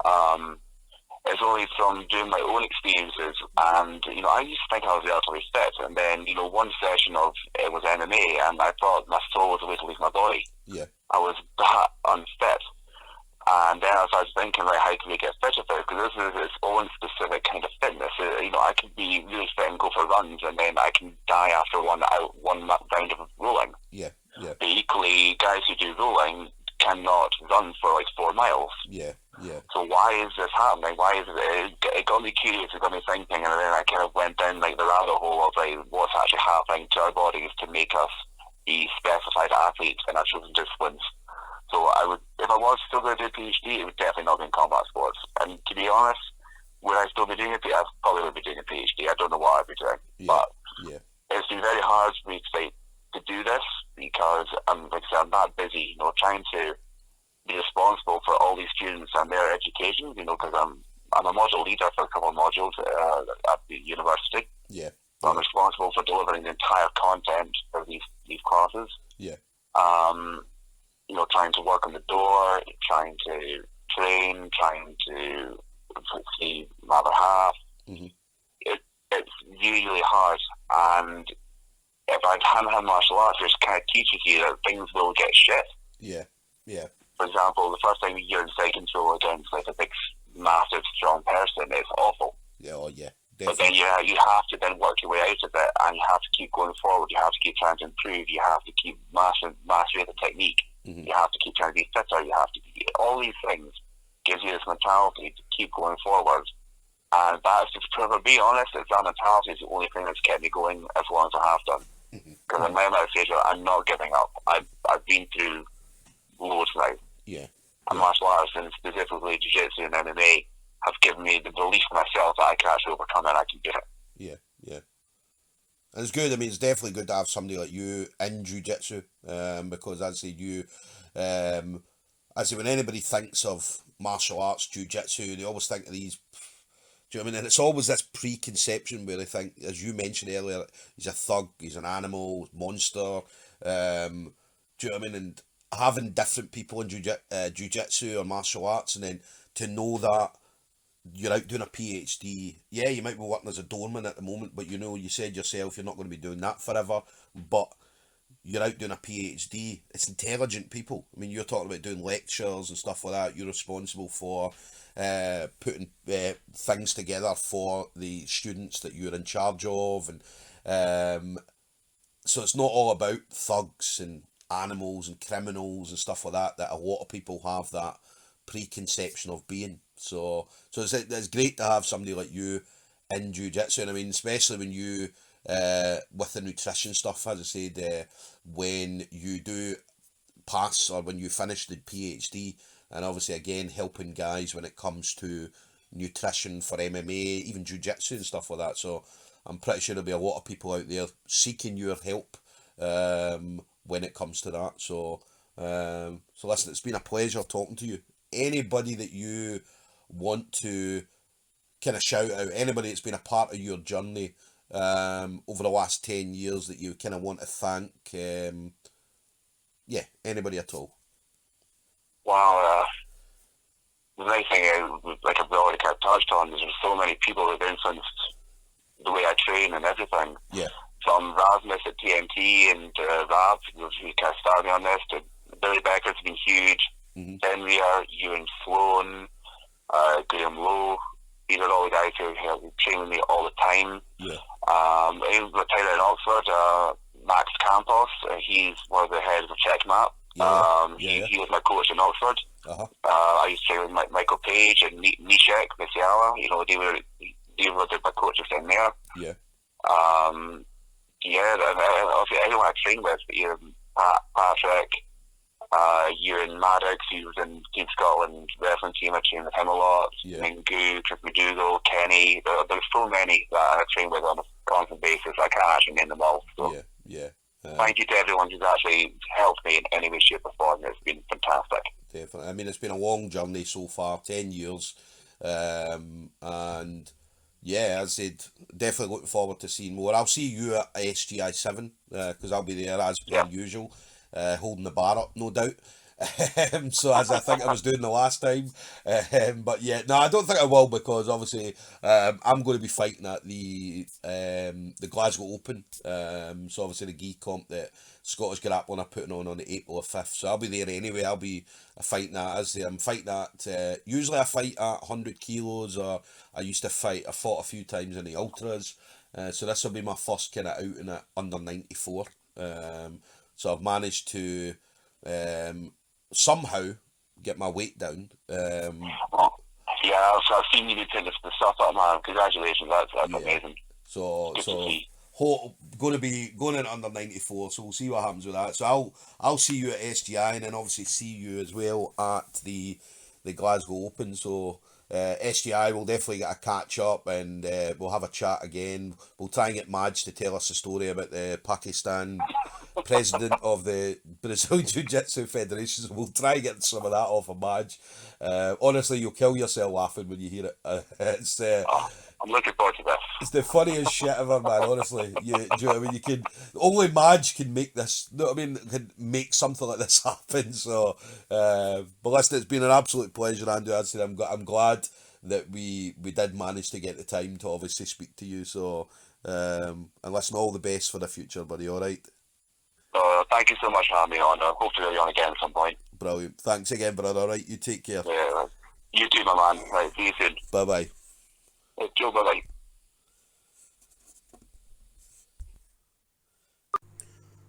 It's only from doing my own experiences, and I used to think I was relatively fit, and then one session of it was MMA, and I thought my soul was a way to leave my body. Yeah. I was that unfit, and then I started thinking, like, how can we get fitter for it? Because this is its own specific kind of fitness. I can be really fit and go for runs, and then I can die after one round of rolling. Yeah. Yeah. But equally, guys who do rolling cannot run for like 4 miles. Yeah, yeah. So why is this happening? Why is it got me curious, it got me thinking, and then I kind of went down like the rabbit hole of like what's actually happening to our bodies to make us be specified athletes in our chosen disciplines. So I would, if I was still going to do a PhD, it would definitely not be in combat sports. And to be honest, would I still be doing it? I probably would be doing a PhD. I don't know what I'd be doing. Yeah. But yeah. It's been very hard for me to do this because like I said, I'm that busy, trying to be responsible for all these students and their education, because I'm a module leader for a couple of modules at the university. Yeah. So I'm responsible for delivering the entire content of these classes. Yeah. Trying to work on the door, trying to train, trying to see my other half. Mm-hmm. It's really, really hard, and if I hadn't had martial arts, it kind of teaches you that things will get shit. Yeah, yeah. For example, the first time you're in side control against like a big, massive, strong person, it's awful. Yeah, oh yeah. Definitely. But then you have to then work your way out of it, and you have to keep going forward. You have to keep trying to improve. You have to keep mastering the technique. Mm-hmm. You have to keep trying to be fitter. You have to be, all these things gives you this mentality to keep going forward. And that's just, to be honest, that mentality is the only thing that's kept me going as long as I have done. Because I'm now at a stage where I'm not giving up. I've been through loads now. Yeah. And martial arts, and specifically jiu-jitsu and MMA, have given me the belief in myself that I can actually overcome it and I can do it. Yeah, yeah. And it's good. I mean, it's definitely good to have somebody like you in jiu-jitsu, because as I say, when anybody thinks of martial arts, jiu-jitsu, they always think of these Do you know what I mean? And it's always this preconception where they think, as you mentioned earlier, he's a thug, he's an animal, monster. Do you know what I mean? And having different people in jiu-jitsu or martial arts, and then to know that you're out doing a PhD. Yeah, you might be working as a doorman at the moment, but you said yourself you're not going to be doing that forever. But you're out doing a PhD. It's intelligent people. I mean, you're talking about doing lectures and stuff like that. You're responsible for putting things together for the students that you're in charge of, and so it's not all about thugs and animals and criminals and stuff like that. That a lot of people have that preconception of being. So it's great to have somebody like you in jiu-jitsu, and I mean, especially when you with the nutrition stuff, as I said, when you do pass or when you finish the PhD, and obviously again helping guys when it comes to nutrition for MMA, even jiu-jitsu and stuff like that. So I'm pretty sure there'll be a lot of people out there seeking your help when it comes to that. So listen, it's been a pleasure talking to you. Anybody that you want to kind of shout out, anybody that's been a part of your journey over the last 10 years that you kind of want to thank, anybody at all? Wow, the nice thing, like I've already kind of touched on, there's so many people that have influenced the way I train and everything. Yeah. From Rasmus at TNT and Rav, who kind of started me on this, to Billy Becker's been huge, Henry, Ewan Sloan, Graham Lowe. These are all the guys who train with me all the time. Yeah. Even with Tyler in Oxford, Max Campos, he's one of the heads of Checkmate. He was my coach in Oxford. I used to train with Michael Page and Nishek Misiala. They were my coaches in there. Yeah. Obviously everyone I trained with, Patrick, Ewan Maddox, he was in Team Scotland wrestling team. I trained with him a lot. Mingu, Chris McDougall, Kenny. There's so many that I train with on a constant basis. I can't actually name them all. So. Thank you to everyone who's actually helped me in any way, shape or form. It's been fantastic. Definitely. I mean, it's been a long journey so far, 10 years. And yeah, as I said, definitely looking forward to seeing more. I'll see you at SGI 7 because I'll be there as per usual, holding the bar up, no doubt. So as I think I was doing the last time, but yeah, no, I don't think I will, because obviously I'm going to be fighting at the Glasgow Open. So obviously the gi comp that Scottish Grappling are putting on the April 5th. So I'll be there anyway. I'll be fighting that. As I'm fighting at usually I fight at 100 kilos, or I fought a few times in the ultras. So this will be my first kind of outing at under 94. So I've managed to somehow get my weight down. I've seen you do the stuff up, man. Congratulations, that's amazing. So going to be going in under 94, so we'll see what happens with that. So I'll see you at SGI, and then obviously see you as well at the Glasgow Open. So SGI will definitely get a catch up, and we'll have a chat again. We'll try and get Madge to tell us a story about the Pakistan president of the Brazil Jiu-Jitsu Federation. So we'll try and get some of that off of Madge. Honestly, you'll kill yourself laughing when you hear it. It's I'm looking forward to this. It's the funniest shit ever, man. Honestly, do you know what I mean? Only Madge can make this. You know what I mean? Can make something like this happen. So, but listen, it's been an absolute pleasure, Andrew. I'd say I'm glad that we did manage to get the time to obviously speak to you. So, and listen, all the best for the future, buddy. All right. Thank you so much for having me on. Hope to have you on again at some point. Brilliant. Thanks again, brother. All right, you take care. Yeah, you too, my man. Right, see you soon. Bye bye. Joe, bye bye.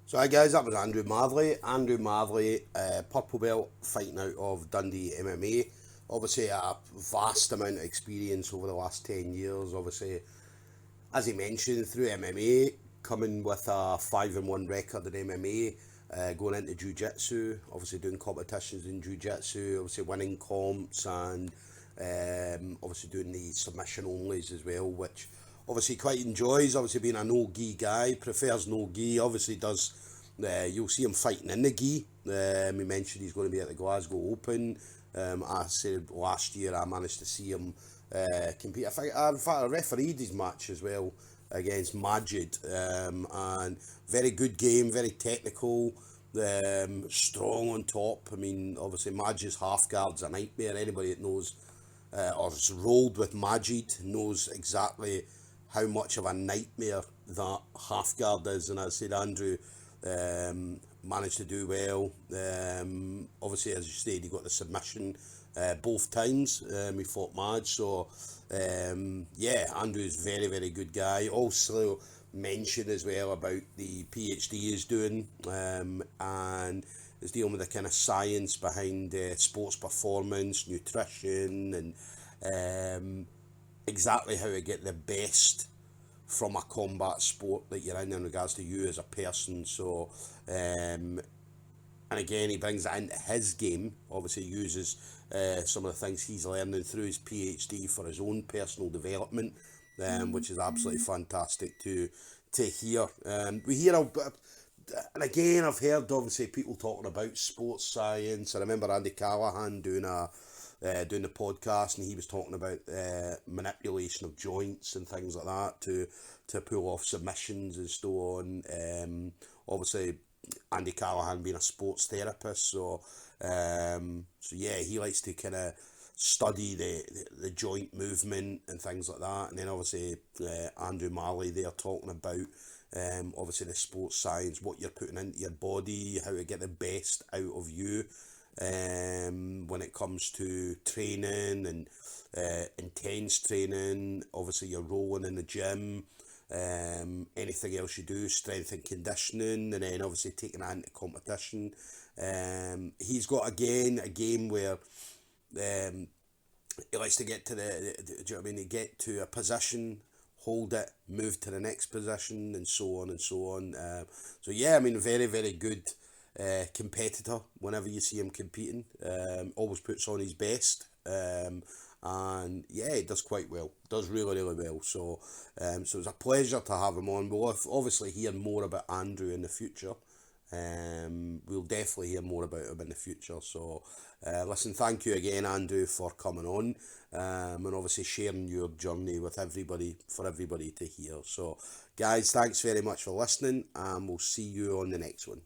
So hi guys, that was Andrew Marley. Andrew Marley, purple belt, fighting out of Dundee MMA. Obviously a vast amount of experience over the last 10 years. Obviously, as he mentioned, through MMA, coming with a 5-1 record in MMA, going into jiu-jitsu, obviously doing competitions in jiu-jitsu, obviously winning comps, and obviously doing the submission onlys as well, which obviously quite enjoys. Obviously being a no-gi guy, prefers no-gi, obviously does, you'll see him fighting in the gi. He mentioned he's going to be at the Glasgow Open. I said last year I managed to see him compete. I think, in fact, I refereed his match as well against Majid, and very good game, very technical, strong on top. I mean, obviously Majid's half guard's a nightmare. Anybody that knows or has rolled with Majid knows exactly how much of a nightmare that half guard is. And as I said, Andrew managed to do well. Obviously, as you said, he got the submission both times. He fought Maj, so yeah, Andrew's very, very good guy. Also mentioned as well about the PhD he's doing, and is dealing with the kind of science behind sports performance, nutrition, and exactly how to get the best from a combat sport that you're in regards to you as a person. So and again, he brings that into his game. Obviously uses some of the things he's learning through his PhD for his own personal development, which is absolutely fantastic to hear. We hear and again, I've heard obviously people talking about sports science. I remember Andy Callahan doing the podcast, and he was talking about manipulation of joints and things like that to pull off submissions and so on. Obviously, Andy Callahan being a sports therapist, so yeah, he likes to kind of study the joint movement and things like that. And then obviously Andrew Marley, they're talking about obviously the sports science, what you're putting into your body, how to get the best out of you when it comes to training and intense training. Obviously you're rolling in the gym, anything else you do, strength and conditioning, and then obviously taking that into competition. He's got again a game where he likes to get to do you know what I mean? He get to a position, hold it, move to the next position, and so on and so on. So yeah, I mean, very, very good competitor whenever you see him competing. Always puts on his best. And yeah, he does quite well. Does really, really well. So so it's a pleasure to have him on. We'll obviously hear more about Andrew in the future. We'll definitely hear more about him in the future. So listen, thank you again, Andrew, for coming on, and obviously sharing your journey with everybody, for everybody to hear. So guys, thanks very much for listening, and we'll see you on the next one.